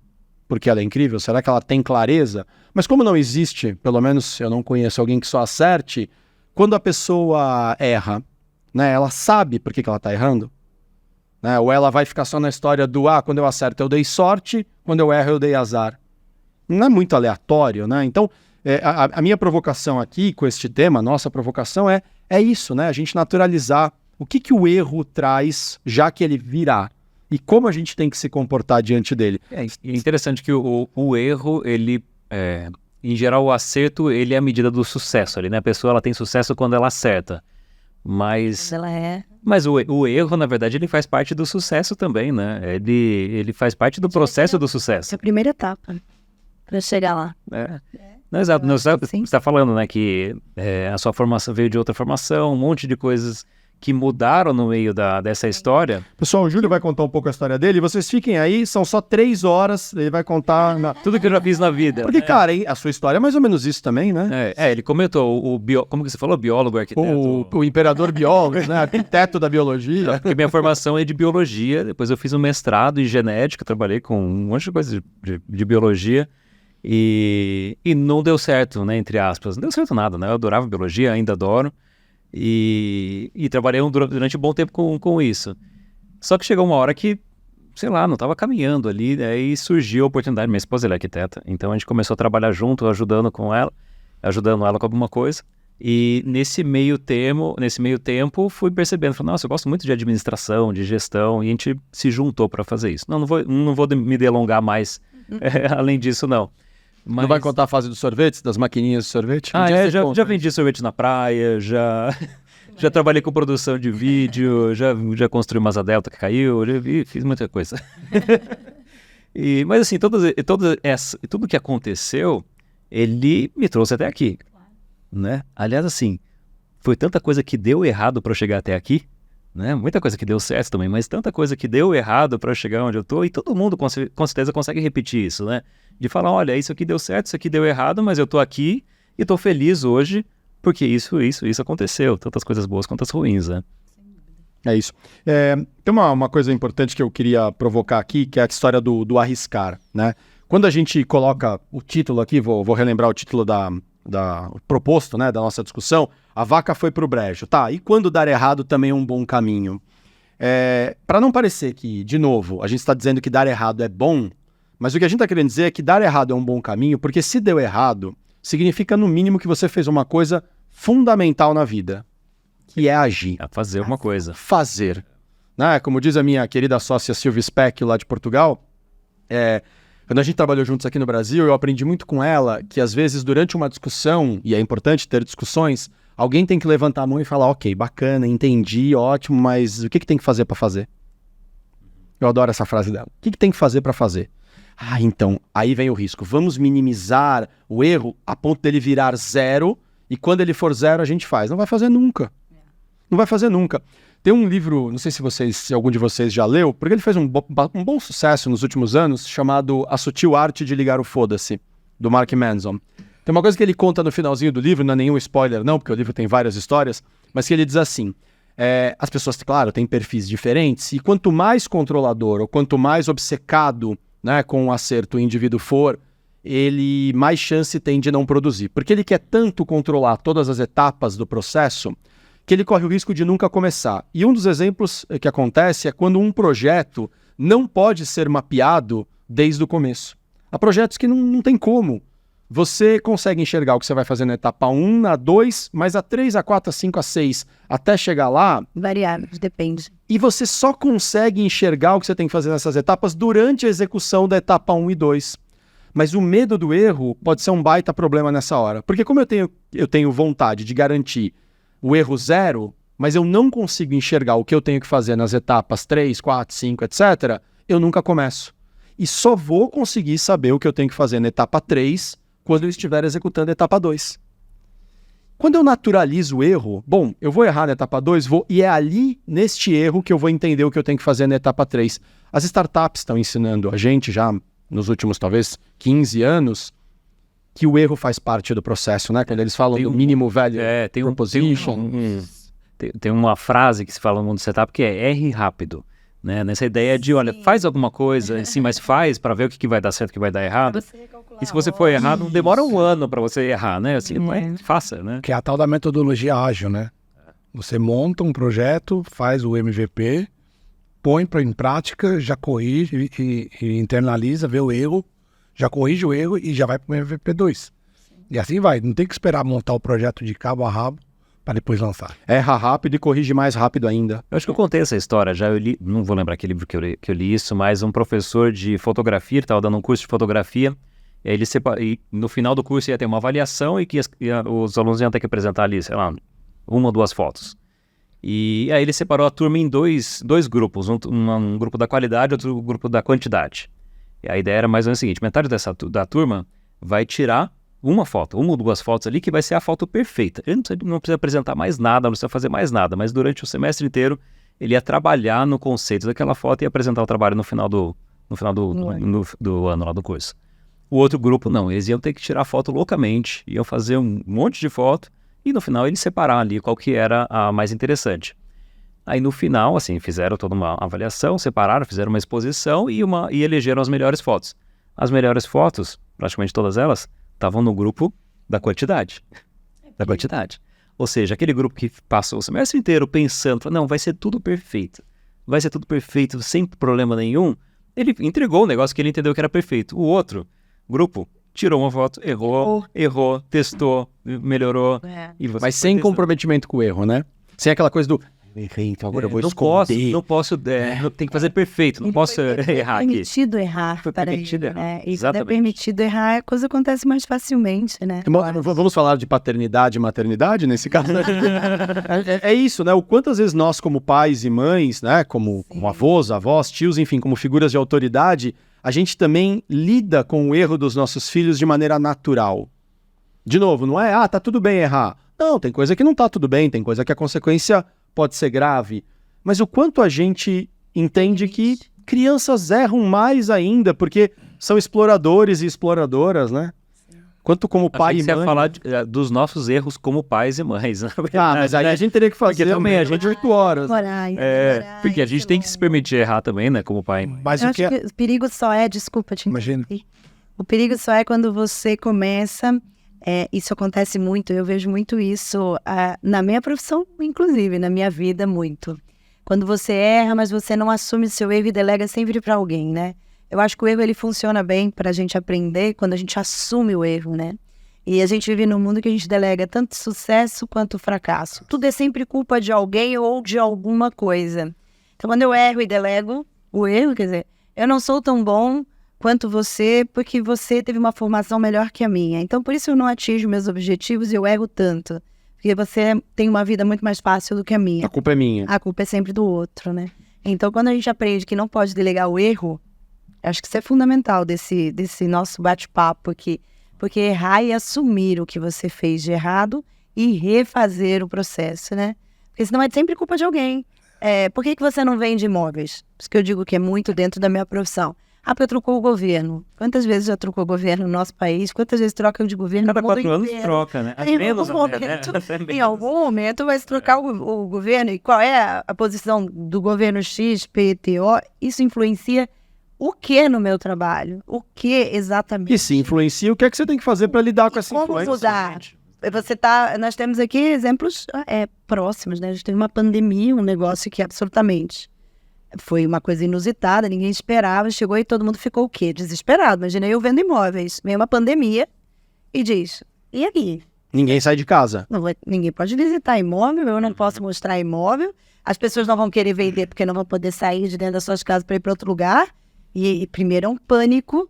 porque ela é incrível? Será que ela tem clareza? Mas como não existe, pelo menos eu não conheço alguém que só acerte, quando a pessoa erra, né, ela sabe por que ela está errando? Né? Ou ela vai ficar só na história do, quando eu acerto eu dei sorte, quando eu erro eu dei azar. Não é muito aleatório, né? Então, a minha provocação aqui com este tema, nossa provocação é isso, né? A gente naturalizar o que o erro traz, já que ele virá. E como a gente tem que se comportar diante dele. É interessante que o erro, ele, em geral, o acerto, ele é a medida do sucesso ali, né? A pessoa, ela tem sucesso quando ela acerta. Mas o erro, na verdade, ele faz parte do sucesso também, né? Ele faz parte do processo do sucesso. É a primeira etapa. Pra chegar lá. Não, exato. Não, você Sim. está falando, né, que a sua formação veio de outra formação, um monte de coisas que mudaram no meio dessa história. Pessoal, o Júlio vai contar um pouco a história dele. Vocês fiquem aí, são só 3 horas. Ele vai contar... Tudo que eu já fiz na vida. Porque, cara, a sua história é mais ou menos isso também, né? Ele comentou, como que você falou? Biólogo, arquiteto? O imperador biólogo, né? Arquiteto da biologia. Porque minha formação é de biologia, depois eu fiz um mestrado em genética, trabalhei com um monte de coisa de biologia e não deu certo, né, entre aspas. Não deu certo nada, né? Eu adorava biologia, ainda adoro. E trabalhei durante um bom tempo com isso. Só que chegou uma hora que, sei lá, não estava caminhando ali, aí surgiu a oportunidade. Minha esposa ela é arquiteta, então a gente começou a trabalhar junto, ajudando ela com alguma coisa. E nesse meio tempo, fui percebendo, falei, nossa, eu gosto muito de administração, de gestão, e a gente se juntou para fazer isso. Não vou me delongar mais, além disso, não. Mas... Não vai contar a fase dos sorvetes, das maquininhas de sorvete? Já vendi sorvete na praia, já trabalhei com produção de vídeo, já construí uma asa delta que caiu, fiz muita coisa. Mas assim, tudo que aconteceu, ele me trouxe até aqui, né? Aliás, assim, foi tanta coisa que deu errado para eu chegar até aqui, né? Muita coisa que deu certo também, mas tanta coisa que deu errado para chegar onde eu tô, e todo mundo com certeza consegue repetir isso, né? De falar, olha, isso aqui deu certo, isso aqui deu errado, mas eu tô aqui e tô feliz hoje porque isso aconteceu, tantas coisas boas quanto as ruins, né? É isso. Tem uma coisa importante que eu queria provocar aqui, que é a história do arriscar, né? Quando a gente coloca o título aqui, vou relembrar o título proposto, né, da nossa discussão, a vaca foi pro brejo. Tá, e quando dar errado também é um bom caminho. Para não parecer que, de novo, a gente está dizendo que dar errado é bom, mas o que a gente está querendo dizer é que dar errado é um bom caminho, porque se deu errado, significa no mínimo que você fez uma coisa fundamental na vida, que é agir. É fazer uma coisa. Fazer. Né? Como diz a minha querida sócia Silvia Speck, lá de Portugal, quando a gente trabalhou juntos aqui no Brasil, eu aprendi muito com ela que às vezes durante uma discussão, e é importante ter discussões, alguém tem que levantar a mão e falar, ok, bacana, entendi, ótimo, mas o que tem que fazer para fazer? Eu adoro essa frase dela. O que tem que fazer para fazer? Então, aí vem o risco. Vamos minimizar o erro a ponto dele virar 0, e quando ele for 0 a gente faz. Não vai fazer nunca. Não vai fazer nunca. Tem um livro, não sei se algum de vocês já leu, porque ele fez um bom sucesso nos últimos anos, chamado A Sutil Arte de Ligar o Foda-se, do Mark Manson. Tem uma coisa que ele conta no finalzinho do livro, não é nenhum spoiler não, porque o livro tem várias histórias, mas que ele diz assim, as pessoas, claro, têm perfis diferentes, e quanto mais controlador ou quanto mais obcecado, né, com o acerto o indivíduo for, ele mais chance tem de não produzir. Porque ele quer tanto controlar todas as etapas do processo que ele corre o risco de nunca começar. E um dos exemplos que acontece é quando um projeto não pode ser mapeado desde o começo. Há projetos que não tem como. Você consegue enxergar o que você vai fazer na etapa 1, na 2, mas a 3, a 4, a 5, a 6, até chegar lá... Variáveis, depende. E você só consegue enxergar o que você tem que fazer nessas etapas durante a execução da etapa 1 e 2. Mas o medo do erro pode ser um baita problema nessa hora. Porque como eu tenho vontade de garantir o erro 0, mas eu não consigo enxergar o que eu tenho que fazer nas etapas 3, 4, 5, etc., eu nunca começo. E só vou conseguir saber o que eu tenho que fazer na etapa 3 quando eu estiver executando a etapa 2. Quando eu naturalizo o erro, bom, eu vou errar na etapa 2, e é ali, neste erro, que eu vou entender o que eu tenho que fazer na etapa 3. As startups estão ensinando a gente já nos últimos, talvez, 15 anos, que o erro faz parte do processo, né? Quando eles falam do mínimo value proposition. Tem uma frase que se fala no mundo do setup que é erre rápido. Né? Nessa ideia de, olha, faz alguma coisa, assim, mas faz para ver o que vai dar certo e o que vai dar errado. E se você for errar, não demora um ano para você errar, né? Assim, faça, né? Que é a tal da metodologia ágil, né? Você monta um projeto, faz o MVP, põe em prática, já corrige e internaliza, vê o erro, já corrige o erro e já vai para o MVP 2. E assim vai, não tem que esperar montar o projeto de cabo a rabo para depois lançar. Erra rápido e corrige mais rápido ainda. Eu acho que eu contei essa história, eu li, não vou lembrar que livro que eu li isso, mas um professor de fotografia, ele estava dando um curso de fotografia, e no final do curso ia ter uma avaliação e que os alunos iam ter que apresentar ali, sei lá, 1 ou 2 fotos. E aí ele separou a turma em dois grupos, um grupo da qualidade e outro grupo da quantidade. E a ideia era mais ou menos o seguinte, metade da turma vai tirar uma ou 2 fotos ali que vai ser a foto perfeita. Ele não precisa apresentar mais nada, não precisa fazer mais nada, mas durante o semestre inteiro ele ia trabalhar no conceito daquela foto e apresentar o trabalho no final do ano lá do curso. O outro grupo não, eles iam ter que tirar foto loucamente, iam fazer um monte de foto e no final eles separar ali qual que era a mais interessante. Aí no final, assim, fizeram toda uma avaliação, separaram, fizeram uma exposição e elegeram as melhores fotos. As melhores fotos, praticamente todas elas, estavam no grupo da quantidade. Da quantidade. Ou seja, aquele grupo que passou o semestre inteiro pensando, não, vai ser tudo perfeito, sem problema nenhum, ele entregou o negócio que ele entendeu que era perfeito. O outro grupo tirou uma foto, errou, testou, melhorou. Mas sem comprometimento com o erro, né? Sem aquela coisa do... Errei, então agora eu vou esconder. Não posso, tem que fazer perfeito, não posso errar aqui. Permitido errar. Foi permitido errar, né? E quando é exatamente. permitido errar, a coisa acontece mais facilmente, né? Vamos falar de paternidade e maternidade nesse caso? É isso, né? O quantas vezes nós, como pais e mães, né? Como avós, tios, enfim, como figuras de autoridade, a gente também lida com o erro dos nossos filhos de maneira natural. De novo, não é, tá tudo bem errar. Não, tem coisa que não tá tudo bem, tem coisa que a consequência pode ser grave, mas o quanto a gente entende que crianças erram mais ainda, porque são exploradores e exploradoras, né? Quanto como pai e mãe... ia falar dos nossos erros como pais e mães, né? Mas aí a gente teria que fazer também a gente 8 horas. Porque a gente tem que se permitir errar também, né? Como pai e mãe. Mas Eu acho que o perigo só é, desculpa te Imagina. interromper. O perigo só é quando você começa... isso acontece muito, eu vejo muito isso na minha profissão, inclusive, na minha vida, muito. Quando você erra, mas você não assume o seu erro e delega sempre para alguém, né? Eu acho que o erro, ele funciona bem para a gente aprender quando a gente assume o erro, né? E a gente vive num mundo que a gente delega tanto sucesso quanto fracasso. Tudo é sempre culpa de alguém ou de alguma coisa. Então, quando eu erro e delego o erro, quer dizer, eu não sou tão bom quanto você, porque você teve uma formação melhor que a minha. Então, por isso eu não atinjo meus objetivos e eu erro tanto. Porque você tem uma vida muito mais fácil do que a minha. A culpa é minha. A culpa é sempre do outro, né? Então, quando a gente aprende que não pode delegar o erro, acho que isso é fundamental desse nosso bate-papo aqui. Porque errar e assumir o que você fez de errado e refazer o processo, né? Porque senão é sempre culpa de alguém. Por que você não vende imóveis? Isso que eu digo que é muito dentro da minha profissão. Porque trocou o governo. Quantas vezes já trocou o governo no nosso país? Quantas vezes troca de governo no mundo Cada 4 anos inteiro? troca, né? Em algum momento vai se trocar o governo. E qual é a posição do governo X, PTO? Isso influencia o que no meu trabalho? O que exatamente? E se influencia, o que é que você tem que fazer para lidar com essa Como influência? mudar? Nós temos aqui exemplos próximos, né? A gente teve uma pandemia, um negócio que absolutamente foi uma coisa inusitada, ninguém esperava, chegou e todo mundo ficou o quê? Desesperado. Imagina eu vendo imóveis, vem uma pandemia e diz, e aí? Ninguém sai de casa. Ninguém pode visitar imóvel, eu não posso mostrar imóvel, as pessoas não vão querer vender porque não vão poder sair de dentro das suas casas para ir para outro lugar, e primeiro é um pânico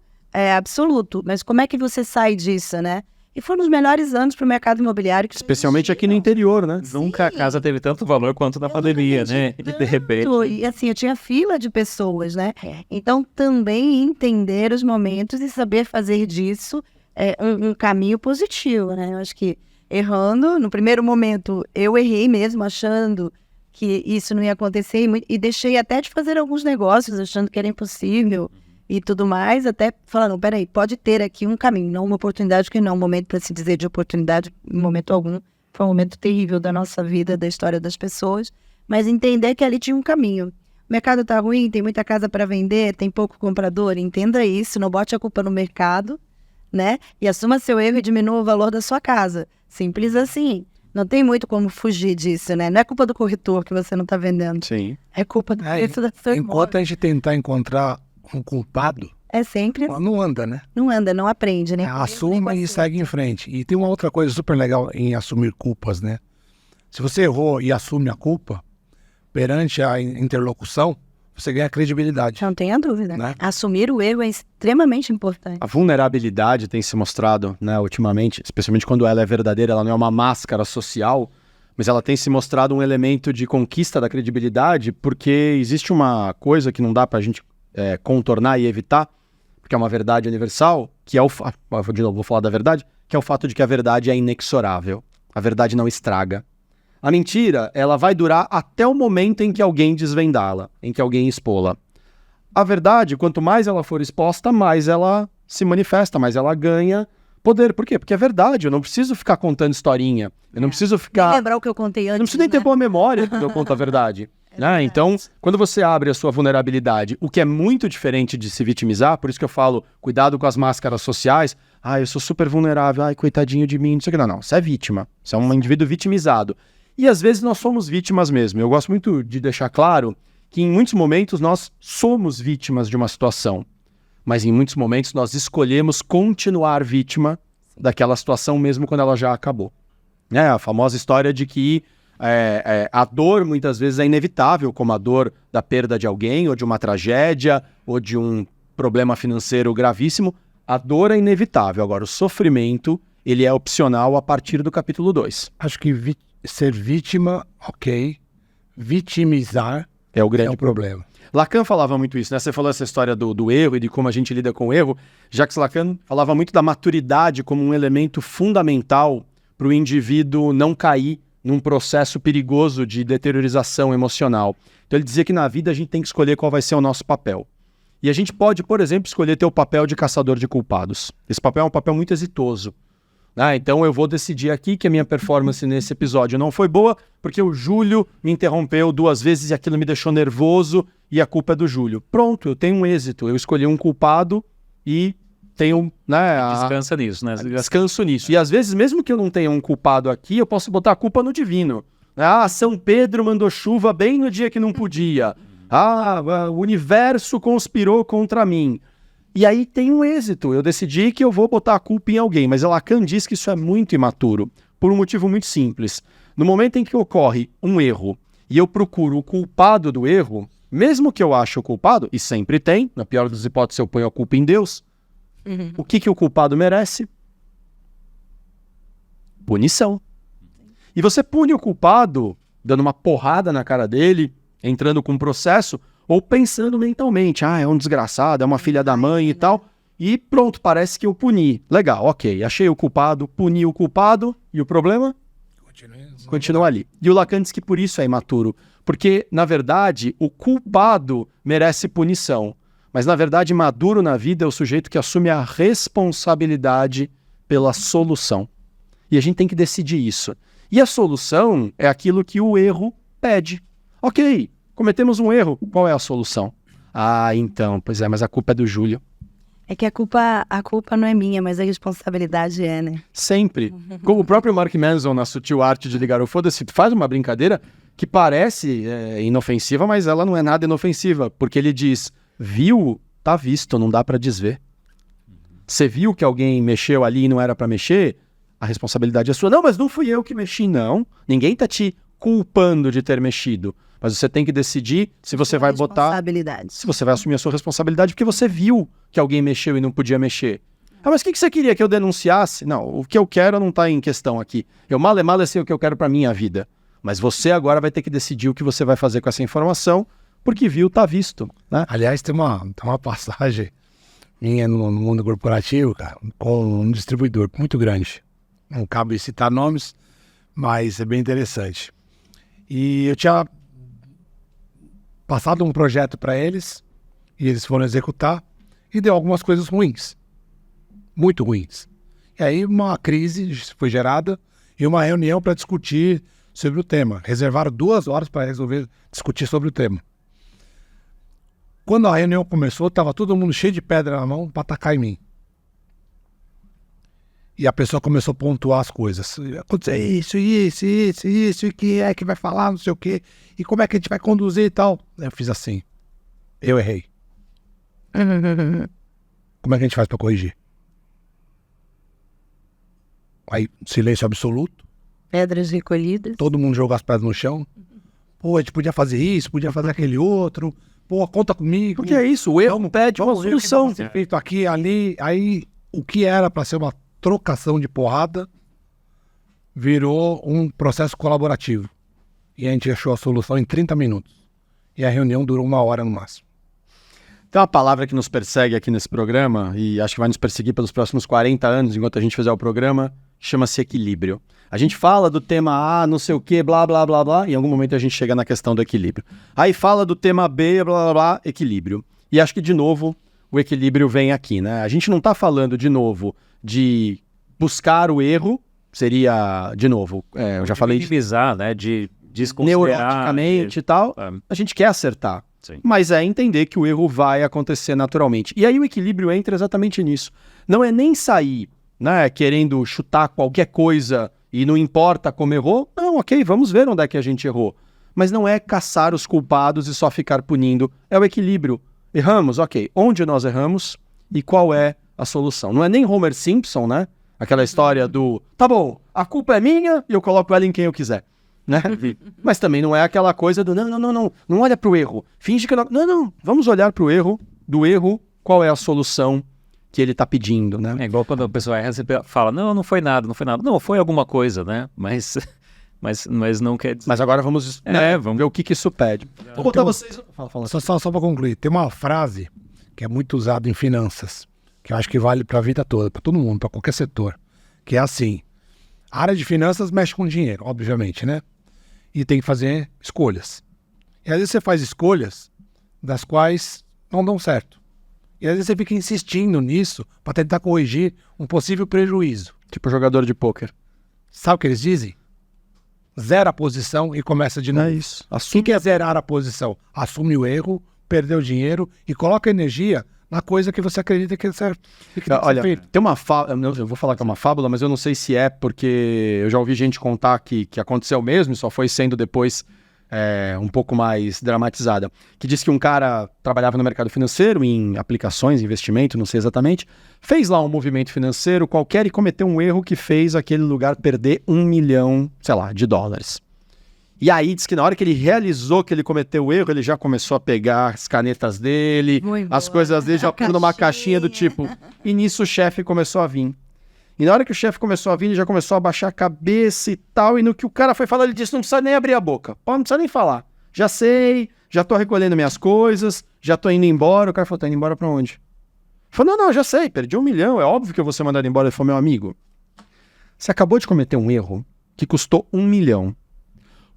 absoluto. Mas como é que você sai disso, né? E foram os melhores anos para o mercado imobiliário. Especialmente aqui no interior, né? Nunca a casa teve tanto valor quanto na pandemia, né? E de repente... E assim, eu tinha fila de pessoas, né? Então, também entender os momentos e saber fazer disso um caminho positivo, né? Eu acho que errando, no primeiro momento, eu errei mesmo, achando que isso não ia acontecer e deixei até de fazer alguns negócios, achando que era impossível e tudo mais, até falando, peraí, pode ter aqui um caminho, não uma oportunidade, que não é um momento para se dizer de oportunidade, em momento algum. Foi um momento terrível da nossa vida, da história das pessoas, mas entender que ali tinha um caminho. O mercado está ruim, tem muita casa para vender, tem pouco comprador, entenda isso, não bote a culpa no mercado, né? E assuma seu erro e diminua o valor da sua casa. Simples assim. Não tem muito como fugir disso, né? Não é culpa do corretor que você não está vendendo. Sim. É culpa do preço da sua Enquanto a gente tentar encontrar um culpado, é sempre não anda, né? não anda, não aprende, né? Assuma e segue em frente. E tem uma outra coisa super legal em assumir culpas, né? Se você errou e assume a culpa, perante a interlocução, você ganha credibilidade. Não tenha dúvida. Né? Assumir o erro é extremamente importante. A vulnerabilidade tem se mostrado, né, ultimamente, especialmente quando ela é verdadeira, ela não é uma máscara social, mas ela tem se mostrado um elemento de conquista da credibilidade, porque existe uma coisa que não dá pra gente contornar e evitar, porque porque é uma verdade universal, que é de novo, vou falar da verdade, que é o fato de que a verdade é inexorável. A verdade não estraga. A mentira, ela vai durar até o momento em que alguém desvendá-la, em que alguém expô-la. A verdade, quanto mais ela for exposta, mais ela se manifesta, mais ela ganha poder. Por quê? Porque é verdade, eu não preciso ficar contando historinha. Eu não preciso ficar... Nem lembrar o que eu contei antes, Eu não preciso nem ter boa memória quando eu conto a verdade. Né? Então, quando você abre a sua vulnerabilidade, o que é muito diferente de se vitimizar, por isso que eu falo, cuidado com as máscaras sociais. Eu sou super vulnerável, coitadinho de mim, não sei o que. Não, você é vítima. Você é um indivíduo vitimizado. E às vezes nós somos vítimas mesmo. Eu gosto muito de deixar claro que em muitos momentos nós somos vítimas de uma situação, mas em muitos momentos nós escolhemos continuar vítima daquela situação mesmo quando ela já acabou. A famosa história de que a dor muitas vezes é inevitável, como a dor da perda de alguém, ou de uma tragédia, ou de um problema financeiro gravíssimo. A dor é inevitável. Agora, o sofrimento, ele é opcional a partir do capítulo 2. Acho que ser vítima, ok. Vitimizar é o grande problema. Lacan falava muito isso, né? Você falou essa história do erro e de como a gente lida com o erro. Jacques Lacan falava muito da maturidade como um elemento fundamental para o indivíduo não cair num processo perigoso de deteriorização emocional. Então ele dizia que na vida a gente tem que escolher qual vai ser o nosso papel. E a gente pode, por exemplo, escolher ter o papel de caçador de culpados. Esse papel é um papel muito exitoso. Então eu vou decidir aqui que a minha performance nesse episódio não foi boa, porque o Júlio me interrompeu 2 vezes e aquilo me deixou nervoso e a culpa é do Júlio. Pronto, eu tenho um êxito. Eu escolhi um culpado e tenho... Descansa nisso, né? Descanso nisso. E às vezes, mesmo que eu não tenha um culpado aqui, eu posso botar a culpa no divino. São Pedro mandou chuva bem no dia que não podia. O universo conspirou contra mim. E aí tem um êxito. Eu decidi que eu vou botar a culpa em alguém. Mas Lacan diz que isso é muito imaturo, por um motivo muito simples. No momento em que ocorre um erro e eu procuro o culpado do erro, mesmo que eu ache o culpado, e sempre tem, na pior das hipóteses eu ponho a culpa em Deus, o que o culpado merece? Punição. E você pune o culpado dando uma porrada na cara dele, entrando com um processo, ou pensando mentalmente, é um desgraçado, é uma filha da mãe e tal, e pronto, parece que eu puni. Legal, ok, achei o culpado, puni o culpado, e o problema? Continua ali. E o Lacan diz que por isso é imaturo, porque, na verdade, o culpado merece punição, mas, na verdade, maduro na vida é o sujeito que assume a responsabilidade pela solução. E a gente tem que decidir isso. E a solução é aquilo que o erro pede. Ok, cometemos um erro, qual é a solução? Então, pois é, mas a culpa é do Júlio. É que a culpa não é minha, mas a responsabilidade é, né? Sempre. Como o próprio Mark Manson, na Sutil Arte de Ligar o Foda-se, faz uma brincadeira que parece inofensiva, mas ela não é nada inofensiva, porque ele diz, viu, tá visto, não dá pra desver. Você viu que alguém mexeu ali e não era pra mexer? A responsabilidade é sua. Não, mas não fui eu que mexi, não. Ninguém tá te culpando de ter mexido. Mas você tem que decidir se você vai botar... Se você vai assumir a sua responsabilidade, porque você viu que alguém mexeu e não podia mexer. Mas o que você queria que eu denunciasse? Não, o que eu quero não tá em questão aqui. Eu mal sei o que eu quero pra minha vida. Mas você agora vai ter que decidir o que você vai fazer com essa informação, porque viu, tá visto. Né? Aliás, tem uma passagem minha no mundo corporativo, cara, com um distribuidor muito grande. Não cabe citar nomes, mas é bem interessante. E eu tinha passado um projeto para eles, e eles foram executar, e deu algumas coisas ruins. Muito ruins. E aí uma crise foi gerada, e uma reunião para discutir sobre o tema. Reservaram 2 horas para discutir sobre o tema. Quando a reunião começou, estava todo mundo cheio de pedra na mão para atacar em mim. E a pessoa começou a pontuar as coisas. Aconteceu isso, e que é que vai falar, não sei o quê. E como é que a gente vai conduzir e tal. Eu fiz assim. Eu errei. Como é que a gente faz para corrigir? Aí, silêncio absoluto. Pedras recolhidas. Todo mundo jogou as pedras no chão. Pô, a gente podia fazer isso, podia fazer aquele outro. Pô, conta comigo. Porque é isso, o erro pede uma solução. Feito aqui, ali. Aí, o que era para ser uma trocação de porrada virou um processo colaborativo. E a gente achou a solução em 30 minutos. E a reunião durou 1 hora no máximo. Tem uma palavra que nos persegue aqui nesse programa, e acho que vai nos perseguir pelos próximos 40 anos, enquanto a gente fizer o programa, chama-se equilíbrio. A gente fala do tema A, não sei o que, blá, blá, blá, blá, e em algum momento a gente chega na questão do equilíbrio. Aí fala do tema B, blá, blá, blá, equilíbrio. E acho que, de novo, o equilíbrio vem aqui, né? A gente não está falando, de novo, de buscar o erro, seria, de novo, eu já falei... Minimizar, né? De desconsiderar... Neuroticamente e tal, a gente quer acertar. Sim. Mas é entender que o erro vai acontecer naturalmente. E aí o equilíbrio entra exatamente nisso. Não é nem sair, né, querendo chutar qualquer coisa e não importa como errou. Não, ok, vamos ver onde é que a gente errou. Mas não é caçar os culpados e só ficar punindo. É o equilíbrio. Erramos, ok. Onde nós erramos e qual é a solução? Não é nem Homer Simpson, né? Aquela história do, tá bom, a culpa é minha e eu coloco ela em quem eu quiser. Né? Mas também não é aquela coisa do não olha pro erro, finge que não, vamos olhar pro erro, do erro, qual é a solução que ele tá pedindo, né? É igual quando a pessoa erra, você fala, não foi nada, não, foi alguma coisa, né? Mas não quer dizer... Mas agora vamos, vamos ver o que isso pede. Vou botar vocês... Fala. Só para concluir, tem uma frase que é muito usada em finanças, que eu acho que vale para a vida toda, para todo mundo, para qualquer setor, que é assim, a área de finanças mexe com dinheiro, obviamente, né? E tem que fazer escolhas. E às vezes você faz escolhas das quais não dão certo. E às vezes você fica insistindo nisso para tentar corrigir um possível prejuízo. Tipo jogador de pôquer. Sabe o que eles dizem? Zera a posição e começa de novo. É isso. O que é zerar a posição? Assume o erro, perdeu o dinheiro e coloca energia na coisa que você acredita que é certo. Olha, tem uma fábula, eu vou falar que é uma fábula, mas eu não sei se é porque eu já ouvi gente contar que aconteceu mesmo e só foi sendo depois um pouco mais dramatizada. Que diz que um cara trabalhava no mercado financeiro, em aplicações, investimento, não sei exatamente, fez lá um movimento financeiro qualquer e cometeu um erro que fez aquele lugar perder $1 milhão, sei lá, de dólares. E aí diz que na hora que ele realizou que ele cometeu o erro, ele já começou a pegar as canetas dele, as coisas dele, já pôr numa caixinha do tipo... E nisso o chefe começou a vir. E na hora que o chefe começou a vir, ele já começou a baixar a cabeça e tal. E no que o cara foi falar, ele disse, não precisa nem abrir a boca. Pô, não precisa nem falar. Já sei, já tô recolhendo minhas coisas, já tô indo embora. O cara falou, tá indo embora pra onde? Ele falou, não, já sei, perdi $1 milhão. É óbvio que eu vou ser mandado embora. Ele falou, meu amigo, você acabou de cometer um erro que custou $1 milhão.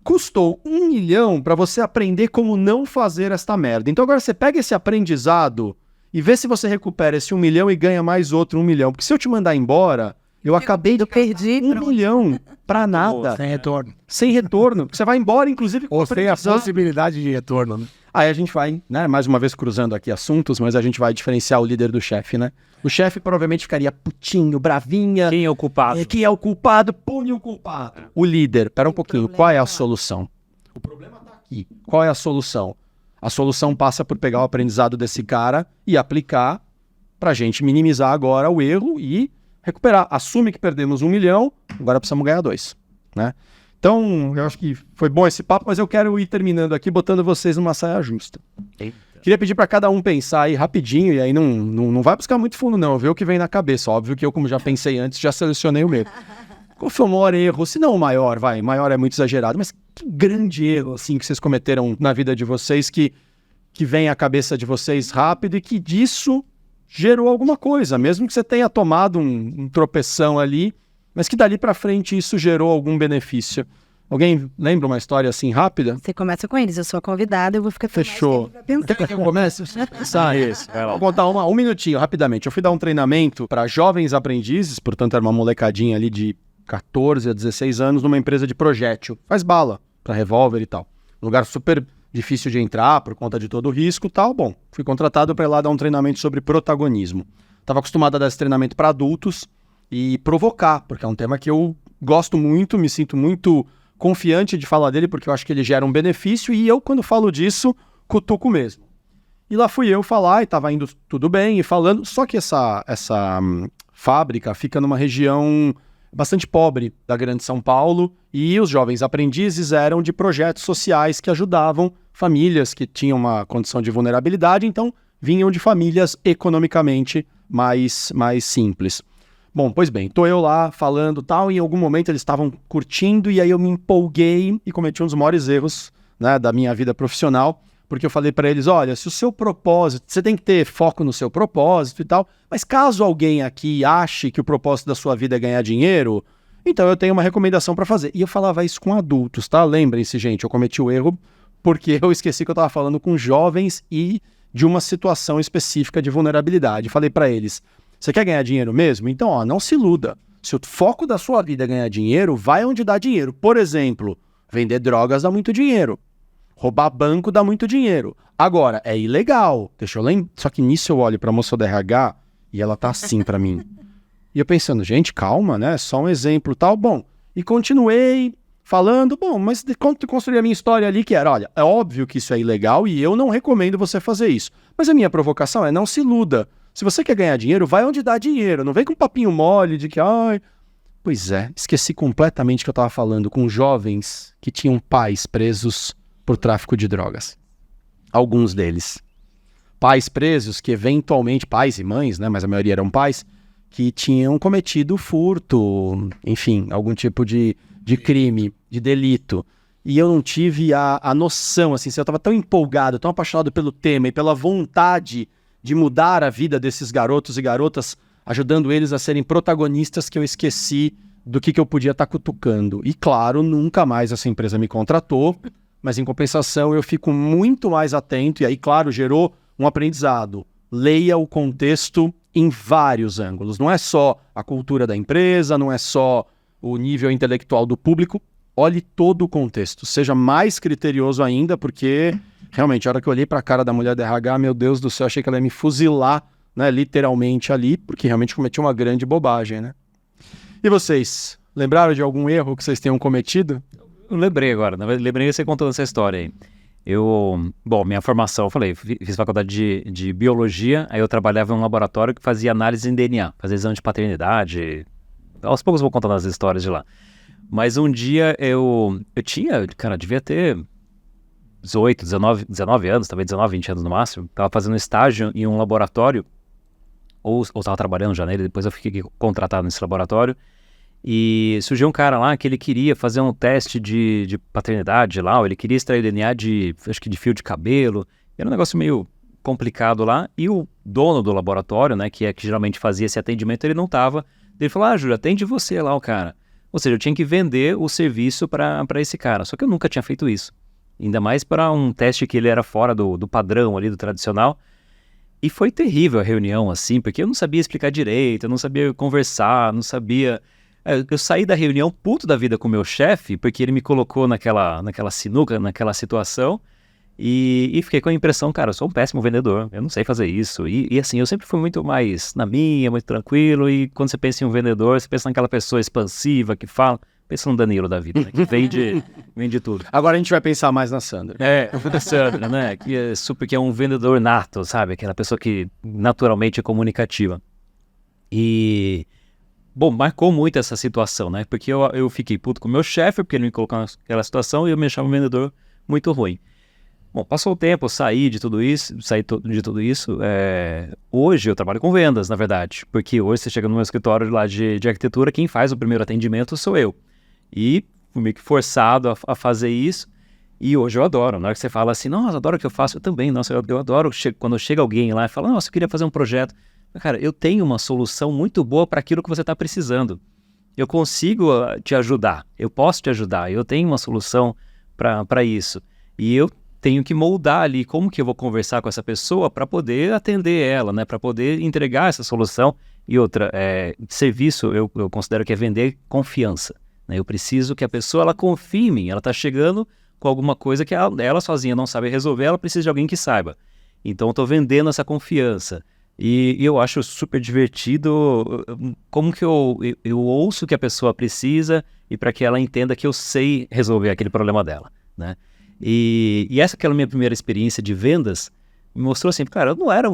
Custou $1 milhão para você aprender como não fazer esta merda. Então agora você pega esse aprendizado e vê se você recupera esse $1 milhão e ganha mais outro $1 milhão. Porque se eu te mandar embora, eu acabei de perder $1 milhão para nada. Sem retorno. Sem retorno. Você vai embora, inclusive, com Ou sem a aprendizado. possibilidade de retorno, né? Aí a gente vai, né, mais uma vez cruzando aqui assuntos, mas a gente vai diferenciar o líder do chefe, né? O chefe provavelmente ficaria putinho, bravinha. Quem é o culpado? Quem é o culpado? Pune o culpado. O líder, pera um pouquinho, qual é a solução? O problema tá aqui. Qual é a solução? A solução passa por pegar o aprendizado desse cara e aplicar pra gente minimizar agora o erro e recuperar. Assume que perdemos $1 milhão, agora precisamos ganhar 2, né? Então, eu acho que foi bom esse papo, mas eu quero ir terminando aqui, botando vocês numa saia justa. Eita. Queria pedir para cada um pensar aí rapidinho, e aí não vai buscar muito fundo não, vê o que vem na cabeça. Óbvio que eu, como já pensei antes, já selecionei o meu. Qual foi o maior erro? Se não o maior, maior é muito exagerado, mas que grande erro, assim, que vocês cometeram na vida de vocês, que vem à cabeça de vocês rápido e que disso gerou alguma coisa, mesmo que você tenha tomado um tropeção ali, mas que dali para frente isso gerou algum benefício. Alguém lembra uma história assim rápida? Você começa com eles, eu sou a convidada, eu vou ficar Fechou. Quer que eu comece? Isso. Vou contar um minutinho, rapidamente. Eu fui dar um treinamento para jovens aprendizes, portanto era uma molecadinha ali de 14 a 16 anos, numa empresa de projétil. Faz bala para revólver e tal. Um lugar super difícil de entrar por conta de todo o risco e tal. Bom, fui contratado para ir lá dar um treinamento sobre protagonismo. Estava acostumado a dar esse treinamento para adultos e provocar, porque é um tema que eu gosto muito, me sinto muito confiante de falar dele, porque eu acho que ele gera um benefício e eu, quando falo disso, cutuco mesmo. E lá fui eu falar e estava indo tudo bem e falando, só que essa fábrica fica numa região bastante pobre da Grande São Paulo e os jovens aprendizes eram de projetos sociais que ajudavam famílias que tinham uma condição de vulnerabilidade, então vinham de famílias economicamente mais simples. Bom, pois bem, tô eu lá falando tal, e em algum momento eles estavam curtindo, e aí eu me empolguei e cometi um dos maiores erros, né, da minha vida profissional. porque eu falei para eles, olha, se o seu propósito, você tem que ter foco no seu propósito e tal, mas caso alguém aqui ache que o propósito da sua vida é ganhar dinheiro, então eu tenho uma recomendação para fazer. E eu falava isso com adultos, tá? Lembrem-se, gente, eu cometi o erro porque eu esqueci que eu estava falando com jovens e de uma situação específica de vulnerabilidade. Falei para eles, você quer ganhar dinheiro mesmo? Então, ó, não se iluda. Se o foco da sua vida é ganhar dinheiro, vai onde dá dinheiro. Por exemplo, vender drogas dá muito dinheiro. Roubar banco dá muito dinheiro. Agora, é ilegal. Deixa eu lembrar. Só que nisso eu olho pra moça do RH e ela tá assim pra mim. E eu pensando, gente, calma, né? Só um exemplo tal. Bom, e continuei falando, bom, mas construí a minha história ali que era, olha, é óbvio que isso é ilegal e eu não recomendo você fazer isso. Mas a minha provocação é, não se iluda. Se você quer ganhar dinheiro, vai onde dá dinheiro. Não vem com um papinho mole de que, ai... Pois é, esqueci completamente que eu estava falando com jovens que tinham pais presos por tráfico de drogas. Alguns deles. Pais presos que eventualmente, pais e mães, né, mas a maioria eram pais, que tinham cometido furto, enfim, algum tipo de crime, de delito. E eu não tive a noção, assim, eu estava tão empolgado, tão apaixonado pelo tema e pela vontade de mudar a vida desses garotos e garotas, ajudando eles a serem protagonistas, que eu esqueci do que eu podia estar cutucando. E claro, nunca mais essa empresa me contratou, mas em compensação eu fico muito mais atento, e aí, claro, gerou um aprendizado. Leia o contexto em vários ângulos. Não é só a cultura da empresa, não é só o nível intelectual do público. Olhe todo o contexto. Seja mais criterioso ainda, porque realmente, a hora que eu olhei para a cara da mulher do RH, meu Deus do céu, achei que ela ia me fuzilar, né, literalmente ali, porque realmente cometi uma grande bobagem, né? E vocês, lembraram de algum erro que vocês tenham cometido? Eu lembrei agora, lembrei você contando essa história aí. Bom, minha formação, eu falei, fiz faculdade de biologia, aí eu trabalhava em um laboratório que fazia análise em DNA, fazia exame de paternidade, aos poucos eu vou contando as histórias de lá. Mas um dia eu tinha, cara, devia ter 18, 19 anos, talvez 19, 20 anos no máximo, tava fazendo estágio em um laboratório, ou tava trabalhando já nele, depois eu fiquei contratado nesse laboratório, e surgiu um cara lá que ele queria fazer um teste de paternidade lá, ou ele queria extrair DNA acho que de fio de cabelo, era um negócio meio complicado lá, e o dono do laboratório, né, que geralmente fazia esse atendimento, ele não tava, ele falou, Júlio, atende você lá o cara. Ou seja, eu tinha que vender o serviço para esse cara, só que eu nunca tinha feito isso. Ainda mais para um teste que ele era fora do padrão ali, do tradicional. E foi terrível a reunião, assim, porque eu não sabia explicar direito, eu não sabia conversar, não sabia... Eu saí da reunião puto da vida com o meu chefe, porque ele me colocou naquela sinuca, naquela situação, e fiquei com a impressão, cara, eu sou um péssimo vendedor, eu não sei fazer isso. E assim, eu sempre fui muito mais na minha, muito tranquilo, e quando você pensa em um vendedor, você pensa naquela pessoa expansiva que fala... Pensa no Danilo da vida, né? Que vende tudo. Agora a gente vai pensar mais na Sandra. A Sandra, né? Que é um vendedor nato, sabe? Aquela pessoa que naturalmente é comunicativa. E, bom, marcou muito essa situação, né? Porque eu fiquei puto com o meu chefe, porque ele me colocou naquela situação e eu me achava um vendedor muito ruim. Bom, passou o tempo, eu saí de tudo isso. Hoje eu trabalho com vendas, na verdade. Porque hoje você chega no meu escritório lá de arquitetura, quem faz o primeiro atendimento sou eu. E fui meio que forçado a fazer isso. E hoje eu adoro. Na hora que você fala assim, nossa, adoro o que eu faço, eu também. Nossa, eu adoro quando chega alguém lá e fala, nossa, eu queria fazer um projeto. Cara, eu tenho uma solução muito boa para aquilo que você está precisando. Eu consigo te ajudar. Eu posso te ajudar. Eu tenho uma solução para isso. E eu tenho que moldar ali como que eu vou conversar com essa pessoa para poder atender ela, né? Para poder entregar essa solução. E outra, serviço eu considero que é vender confiança. Né? Eu preciso que a pessoa ela confie em mim. Ela está chegando com alguma coisa que ela sozinha não sabe resolver, ela precisa de alguém que saiba. Então eu estou vendendo essa confiança. E eu acho super divertido como que eu ouço o que a pessoa precisa e para que ela entenda que eu sei resolver aquele problema dela, né? E essa que era a minha primeira experiência de vendas me mostrou assim, cara, eu não era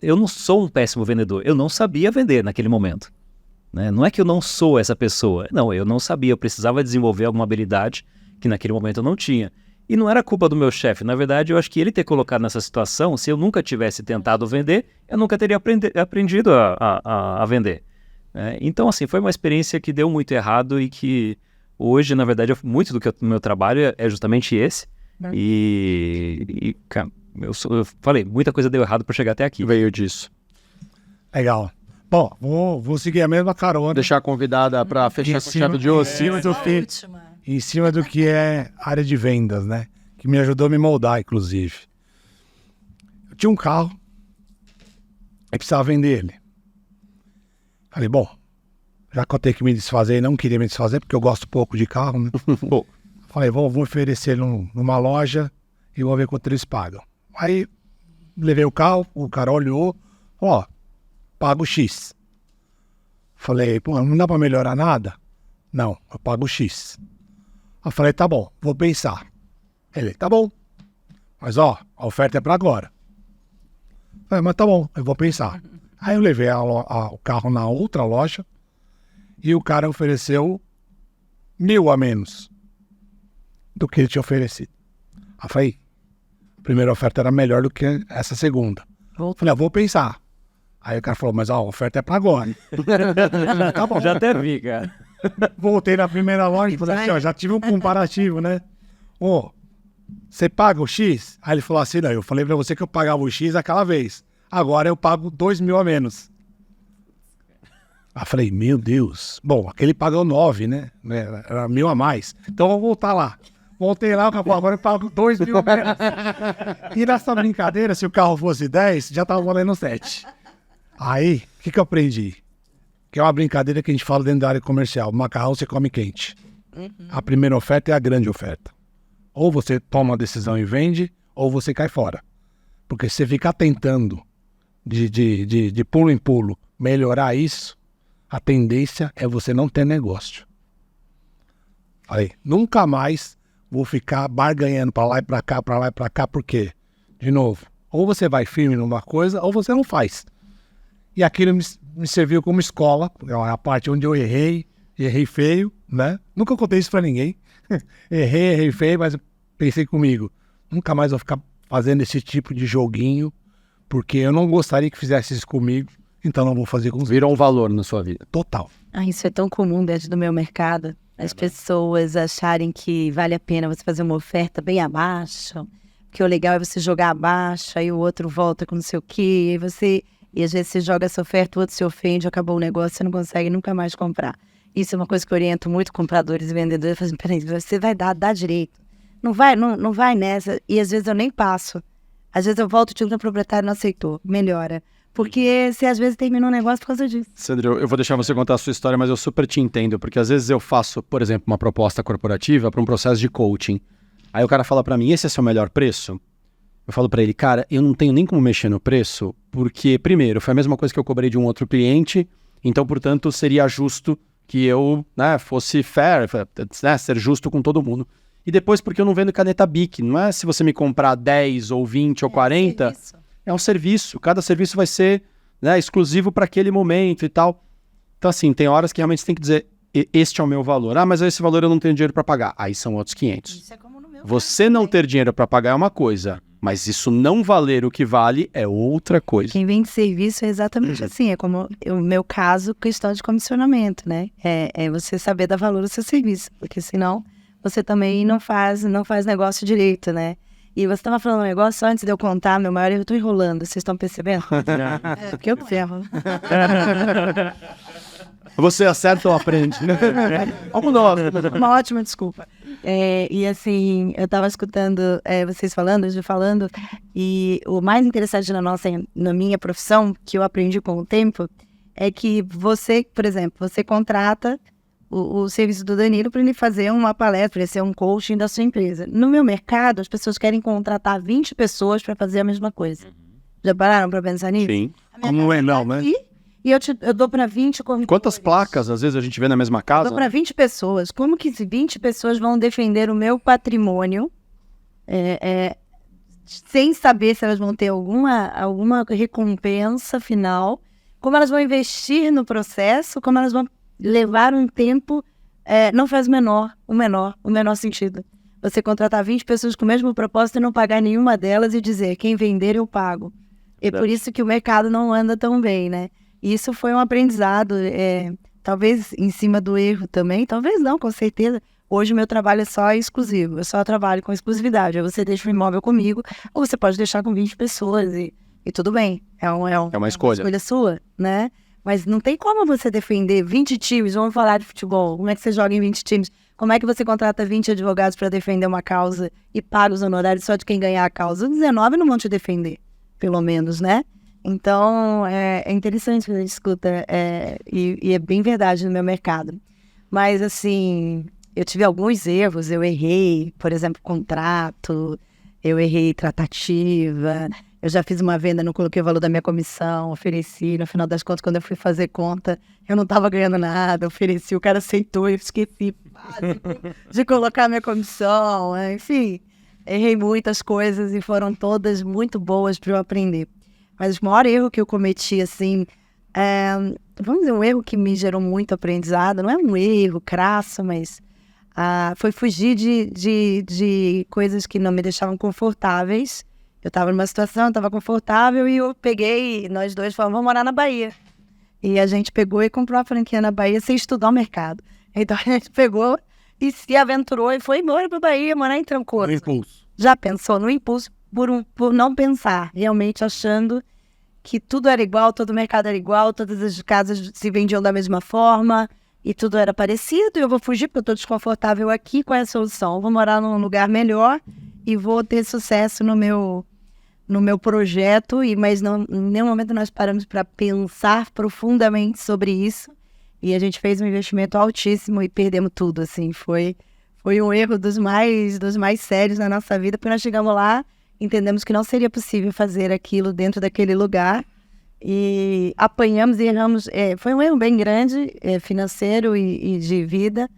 eu não sou um péssimo vendedor, eu não sabia vender naquele momento, né? Não é que eu não sou essa pessoa, não, eu não sabia, eu precisava desenvolver alguma habilidade que naquele momento eu não tinha. E não era culpa do meu chefe, na verdade eu acho que ele ter colocado nessa situação, se eu nunca tivesse tentado vender, eu nunca teria aprendido a vender. Então assim, foi uma experiência que deu muito errado e que hoje, na verdade, muito do que o meu trabalho é justamente esse, Cara, eu falei, muita coisa deu errado para chegar até aqui. Veio disso. Legal. Bom, vou seguir a mesma carona. Deixar a convidada para fechar com chave de osso. Em cima do que é área de vendas, né? Que me ajudou a me moldar, inclusive. Eu tinha um carro e precisava vender ele. Falei, bom, já que eu tenho que me desfazer e não queria me desfazer, porque eu gosto pouco de carro, né? Falei, vou oferecer ele numa loja e vou ver quanto eles pagam. Aí, levei o carro, o cara olhou, pago X. Falei, pô, não dá pra melhorar nada? Não, eu pago X. Eu falei, tá bom, vou pensar. Ele, tá bom, mas a oferta é pra agora. Eu falei, mas tá bom, eu vou pensar. Aí eu levei o carro na outra loja e o cara ofereceu 1.000 a menos do que ele tinha oferecido. Aí eu falei, a primeira oferta era melhor do que essa segunda. Eu falei, vou pensar. Aí o cara falou, mas a oferta é pra agora. Tá bom. Já até vi, cara. Voltei na primeira loja e falei assim, já tive um comparativo, né? Você paga o X? Aí ele falou assim, não, eu falei pra você que eu pagava o X aquela vez. Agora eu pago 2.000 a menos. Aí eu falei, meu Deus. Bom, aquele pagou 9, né? Era 1.000 a mais. Então eu vou voltar lá. Voltei lá, agora eu pago 2.000 a menos. E nessa brincadeira, se o carro fosse 10, já tava valendo 7. Aí, o que eu aprendi? Que é uma brincadeira que a gente fala dentro da área comercial. Macarrão você come quente. A primeira oferta é a grande oferta. Ou você toma uma decisão e vende, ou você cai fora. Porque se você ficar tentando de pulo em pulo melhorar isso, a tendência é você não ter negócio. Falei, nunca mais vou ficar barganhando pra lá e pra cá, pra lá e pra cá, porque, de novo, ou você vai firme numa coisa, ou você não faz. E aquilo me serviu como escola, é a parte onde eu errei feio, né? Nunca contei isso pra ninguém. errei feio, mas pensei comigo, nunca mais vou ficar fazendo esse tipo de joguinho, porque eu não gostaria que fizesse isso comigo, então não vou fazer com os Virou um valor na sua vida. Total. Isso é tão comum dentro do meu mercado. As pessoas acharem que vale a pena você fazer uma oferta bem abaixo, que o legal é você jogar abaixo, aí o outro volta com não sei o quê, e às vezes você joga essa oferta, o outro se ofende, acabou o negócio, você não consegue nunca mais comprar. Isso é uma coisa que eu oriento muito compradores e vendedores. Eu falo assim, peraí, você vai dá direito. Não vai nessa. E às vezes eu nem passo. Às vezes eu volto e digo, o proprietário não aceitou. Melhora. Porque você às vezes termina um negócio por causa disso. Sandro, eu vou deixar você contar a sua história, mas eu super te entendo. Porque às vezes eu faço, por exemplo, uma proposta corporativa para um processo de coaching. Aí o cara fala para mim, esse é seu melhor preço? Eu falo para ele, cara, eu não tenho nem como mexer no preço, porque, primeiro, foi a mesma coisa que eu cobrei de um outro cliente, então, portanto, seria justo que eu fosse fair, ser justo com todo mundo. E depois, porque eu não vendo caneta Bic, não é se você me comprar 10 ou 20 ou 40, é um serviço. Cada serviço vai ser exclusivo para aquele momento e tal. Então, assim, tem horas que realmente você tem que dizer, este é o meu valor. Ah, mas esse valor eu não tenho dinheiro para pagar. Aí são outros 500. Isso é como no meu você não ter dinheiro para pagar é uma coisa, mas isso não valer o que vale é outra coisa. Quem vende serviço é exatamente assim. É como o meu caso, questão de comissionamento, né? É você saber dar valor ao seu serviço, porque senão você também não faz negócio direito, né? E você estava falando um negócio antes de eu contar, meu maior erro, eu tô enrolando, vocês estão percebendo? Porque eu ferro. Você acerta ou aprende, né? Vamos nós. Uma ótima desculpa. E assim, eu estava escutando vocês falando, e o mais interessante na minha profissão, que eu aprendi com o tempo, é que você, por exemplo, você contrata o serviço do Danilo para ele fazer uma palestra, para ele ser um coaching da sua empresa. No meu mercado, as pessoas querem contratar 20 pessoas para fazer a mesma coisa. Já pararam para pensar nisso? Sim. Como é não, né? E eu dou para 20 corretores. Quantas placas, às vezes, a gente vê na mesma casa? Eu dou para 20 pessoas. Como que 20 pessoas vão defender o meu patrimônio sem saber se elas vão ter alguma recompensa final? Como elas vão investir no processo? Como elas vão levar um tempo? Não faz o menor sentido. Você contratar 20 pessoas com o mesmo propósito e não pagar nenhuma delas e dizer, quem vender eu pago. É por isso que o mercado não anda tão bem, né? Isso foi um aprendizado, talvez em cima do erro também, talvez não, com certeza. Hoje o meu trabalho é só exclusivo, eu só trabalho com exclusividade. Aí você deixa o imóvel comigo, ou você pode deixar com 20 pessoas e tudo bem. É uma escolha sua, né? Mas não tem como você defender 20 times, vamos falar de futebol, como é que você joga em 20 times? Como é que você contrata 20 advogados para defender uma causa e paga os honorários só de quem ganhar a causa? Os 19 não vão te defender, pelo menos, né? Então, é interessante que a gente escuta, e é bem verdade no meu mercado. Mas, assim, eu tive alguns erros, eu errei, por exemplo, contrato, eu errei tratativa, eu já fiz uma venda, não coloquei o valor da minha comissão, ofereci, no final das contas, quando eu fui fazer conta, eu não estava ganhando nada, ofereci, o cara aceitou, eu esqueci de colocar a minha comissão, enfim, errei muitas coisas e foram todas muito boas para eu aprender. Mas o maior erro que eu cometi, assim, vamos dizer, um erro que me gerou muito aprendizado, não é um erro crasso, mas foi fugir de coisas que não me deixavam confortáveis. Eu estava numa situação, estava confortável e eu peguei, nós dois falamos, vamos morar na Bahia. E a gente pegou e comprou a franquia na Bahia sem estudar o mercado. Então a gente pegou e se aventurou e foi embora para a Bahia, morar em Trancoso. No impulso. Já pensou no impulso por não pensar, realmente achando que tudo era igual, todo o mercado era igual, todas as casas se vendiam da mesma forma e tudo era parecido. Eu vou fugir porque eu estou desconfortável aqui, qual é a solução? Eu vou morar num lugar melhor e vou ter sucesso no meu projeto, mas em nenhum momento nós paramos para pensar profundamente sobre isso. E a gente fez um investimento altíssimo e perdemos tudo, assim. Foi um erro dos mais sérios na nossa vida, porque nós chegamos lá, entendemos que não seria possível fazer aquilo dentro daquele lugar e apanhamos e erramos. Foi um erro bem grande, financeiro e de vida,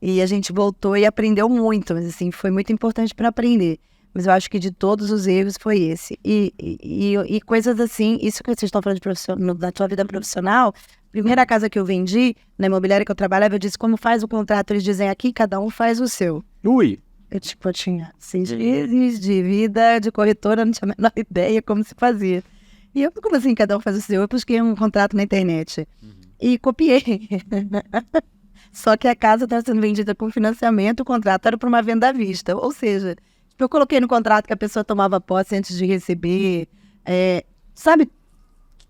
e a gente voltou e aprendeu muito, mas assim, foi muito importante para aprender. Mas eu acho que de todos os erros foi esse. E coisas assim, isso que vocês estão falando da sua vida profissional, primeira casa que eu vendi, na imobiliária que eu trabalhava, eu disse, como faz o contrato? Eles dizem aqui, cada um faz o seu. Ui! Eu tinha 6 meses de vida de corretora, não tinha a menor ideia como se fazia. E eu, como assim, cada um faz o seu? Eu busquei um contrato na internet e copiei. Só que a casa estava sendo vendida com financiamento, o contrato era para uma venda à vista. Ou seja, eu coloquei no contrato que a pessoa tomava posse antes de receber. Sabe,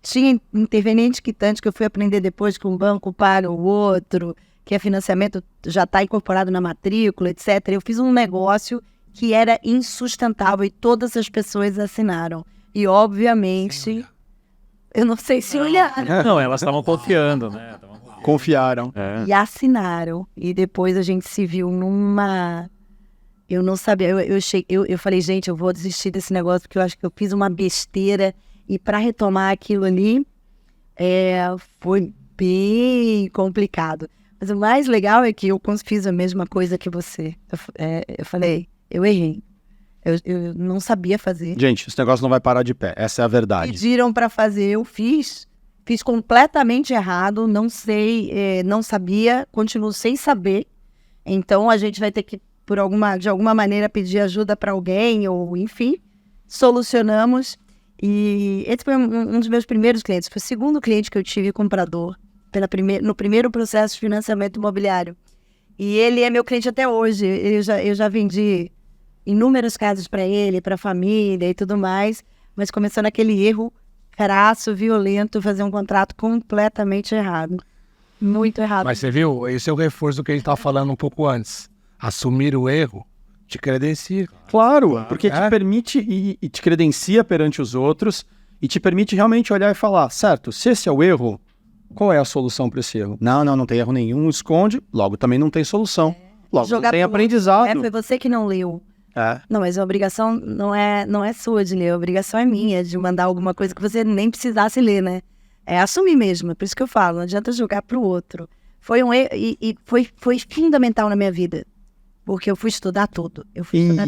tinha interveniente quitante que eu fui aprender depois que um banco paga o outro, que é financiamento já está incorporado na matrícula, etc. Eu fiz um negócio que era insustentável e todas as pessoas assinaram. E, obviamente, eu não sei se olharam. Não, elas estavam confiando, né? Confiaram. E assinaram. E depois a gente se viu numa... Eu não sabia. Eu falei, gente, eu vou desistir desse negócio porque eu acho que eu fiz uma besteira. E para retomar aquilo ali, foi bem complicado. Mas o mais legal é que eu fiz a mesma coisa que você. Eu falei, eu errei. Eu não sabia fazer. Gente, esse negócio não vai parar de pé. Essa é a verdade. Pediram para fazer, eu fiz. Fiz completamente errado, não sei, não sabia, continuo sem saber. Então a gente vai ter que, de alguma maneira, pedir ajuda para alguém, ou enfim, solucionamos. E esse foi um dos meus primeiros clientes. Foi o segundo cliente que eu tive comprador no primeiro processo de financiamento imobiliário. E ele é meu cliente até hoje. Eu já vendi inúmeras casas para ele, para a família e tudo mais, mas começou naquele erro crasso, violento, fazer um contrato completamente errado. Muito errado. Mas você viu? Esse é o reforço do que a gente estava falando um pouco antes. Assumir o erro te credencia. Claro, porque te permite e te credencia perante os outros e te permite realmente olhar e falar, certo, se esse é o erro, qual é a solução para esse erro? Não tem erro nenhum, esconde, logo também não tem solução. Logo não tem aprendizado. Foi você que não leu. Não, mas a obrigação não é sua de ler, a obrigação é minha, de mandar alguma coisa que você nem precisasse ler, né? É assumir mesmo, é por isso que eu falo, não adianta jogar pro outro. Foi um erro e foi fundamental na minha vida, porque eu fui estudar tudo. Eu fui estudar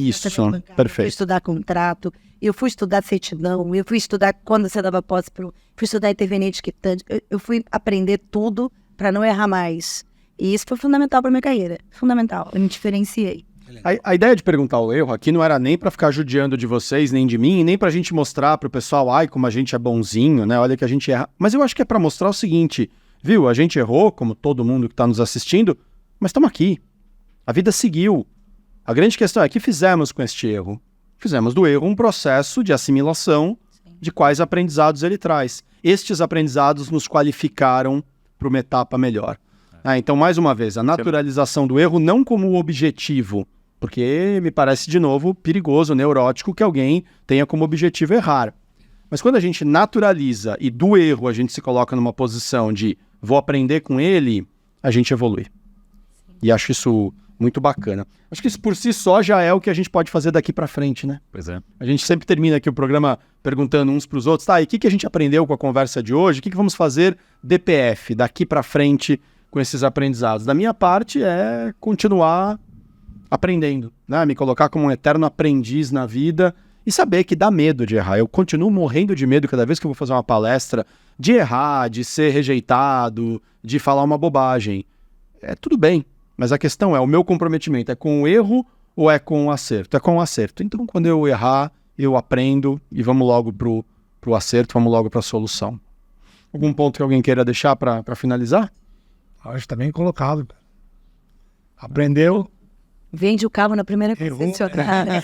perfeito. Eu fui estudar contrato, eu fui estudar certidão, eu fui estudar quando você dava posse fui estudar interveniente quitante, eu fui aprender tudo para não errar mais. E isso foi fundamental para minha carreira, fundamental, eu me diferenciei. A ideia de perguntar o erro aqui não era nem pra ficar judiando de vocês, nem de mim, nem pra gente mostrar pro pessoal, como a gente é bonzinho, né? Olha que a gente erra. Mas eu acho que é pra mostrar o seguinte, viu? A gente errou, como todo mundo que tá nos assistindo, mas estamos aqui. A vida seguiu. A grande questão é, o que fizemos com este erro? Fizemos do erro um processo de assimilação de quais aprendizados ele traz. Estes aprendizados nos qualificaram para uma etapa melhor. Então, mais uma vez, a naturalização do erro não como objetivo, porque me parece, de novo, perigoso, neurótico que alguém tenha como objetivo errar. Mas quando a gente naturaliza e do erro a gente se coloca numa posição de vou aprender com ele, a gente evolui. E acho isso muito bacana. Acho que isso por si só já é o que a gente pode fazer daqui para frente, né? Pois é. A gente sempre termina aqui o programa perguntando uns para os outros, tá, e o que a gente aprendeu com a conversa de hoje? O que vamos fazer DPF, daqui para frente, com esses aprendizados? Da minha parte é continuar aprendendo, né? Me colocar como um eterno aprendiz na vida e saber que dá medo de errar. Eu continuo morrendo de medo cada vez que eu vou fazer uma palestra de errar, de ser rejeitado, de falar uma bobagem. É tudo bem, mas a questão é, o meu comprometimento é com o erro ou é com o acerto? É com o acerto. Então, quando eu errar, eu aprendo e vamos logo pro acerto, vamos logo para a solução. Algum ponto que alguém queira deixar para finalizar? Acho que está bem colocado. Cara. Aprendeu. Vende o carro na primeira Errou. concessionária.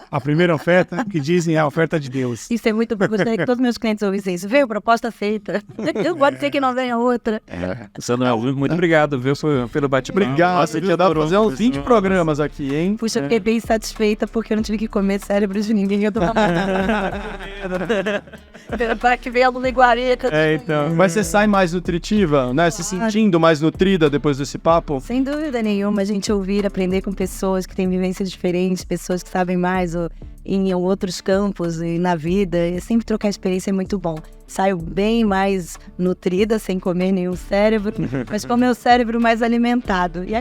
A primeira oferta, que dizem é a oferta de Deus. Isso é muito bom. Gostaria que todos os meus clientes ouvissem isso. Veio proposta feita. Pode ser que não venha outra. Samuel, muito obrigado, viu, pelo bate-papo. Obrigado, você tinha dado pra fazer uns 20 programas aqui, hein? Puxa, eu fiquei bem satisfeita porque eu não tive que comer cérebros de ninguém. Eu tô para que venha a Lula Iguareta. Então. Mas você sai mais nutritiva, né? Se sentindo mais nutrida depois desse papo? Sem dúvida nenhuma, a gente ouvir, aprender com pessoas que têm vivências diferentes, pessoas que sabem mais em outros campos e na vida, e sempre trocar experiência é muito bom. Saio bem mais nutrida, sem comer nenhum cérebro, mas com o meu cérebro mais alimentado. E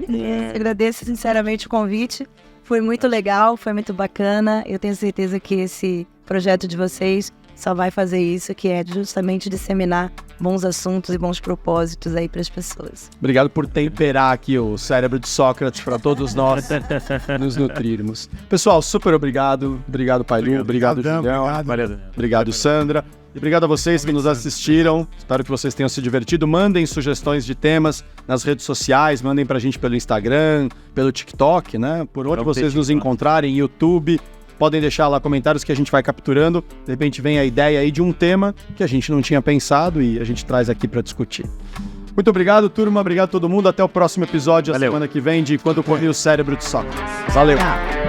agradeço sinceramente o convite, foi muito legal, foi muito bacana. Eu tenho certeza que esse projeto de vocês só vai fazer isso, que é justamente disseminar bons assuntos e bons propósitos aí para as pessoas. Obrigado por temperar aqui o cérebro de Sócrates para todos nós nos nutrirmos. Pessoal, super obrigado. Obrigado, Pailu. Obrigado, Julião. Obrigado, Sandra. E obrigado a vocês que nos assistiram. Espero que vocês tenham se divertido. Mandem sugestões de temas nas redes sociais. Mandem pra gente pelo Instagram, pelo TikTok, né? Por onde vocês nos encontrarem, YouTube. Podem deixar lá comentários que a gente vai capturando. De repente vem a ideia aí de um tema que a gente não tinha pensado e a gente traz aqui para discutir. Muito obrigado, turma. Obrigado a todo mundo. Até o próximo episódio, a semana que vem, de Quando Corria o Cérebro de Sócrates. Valeu! Tchau.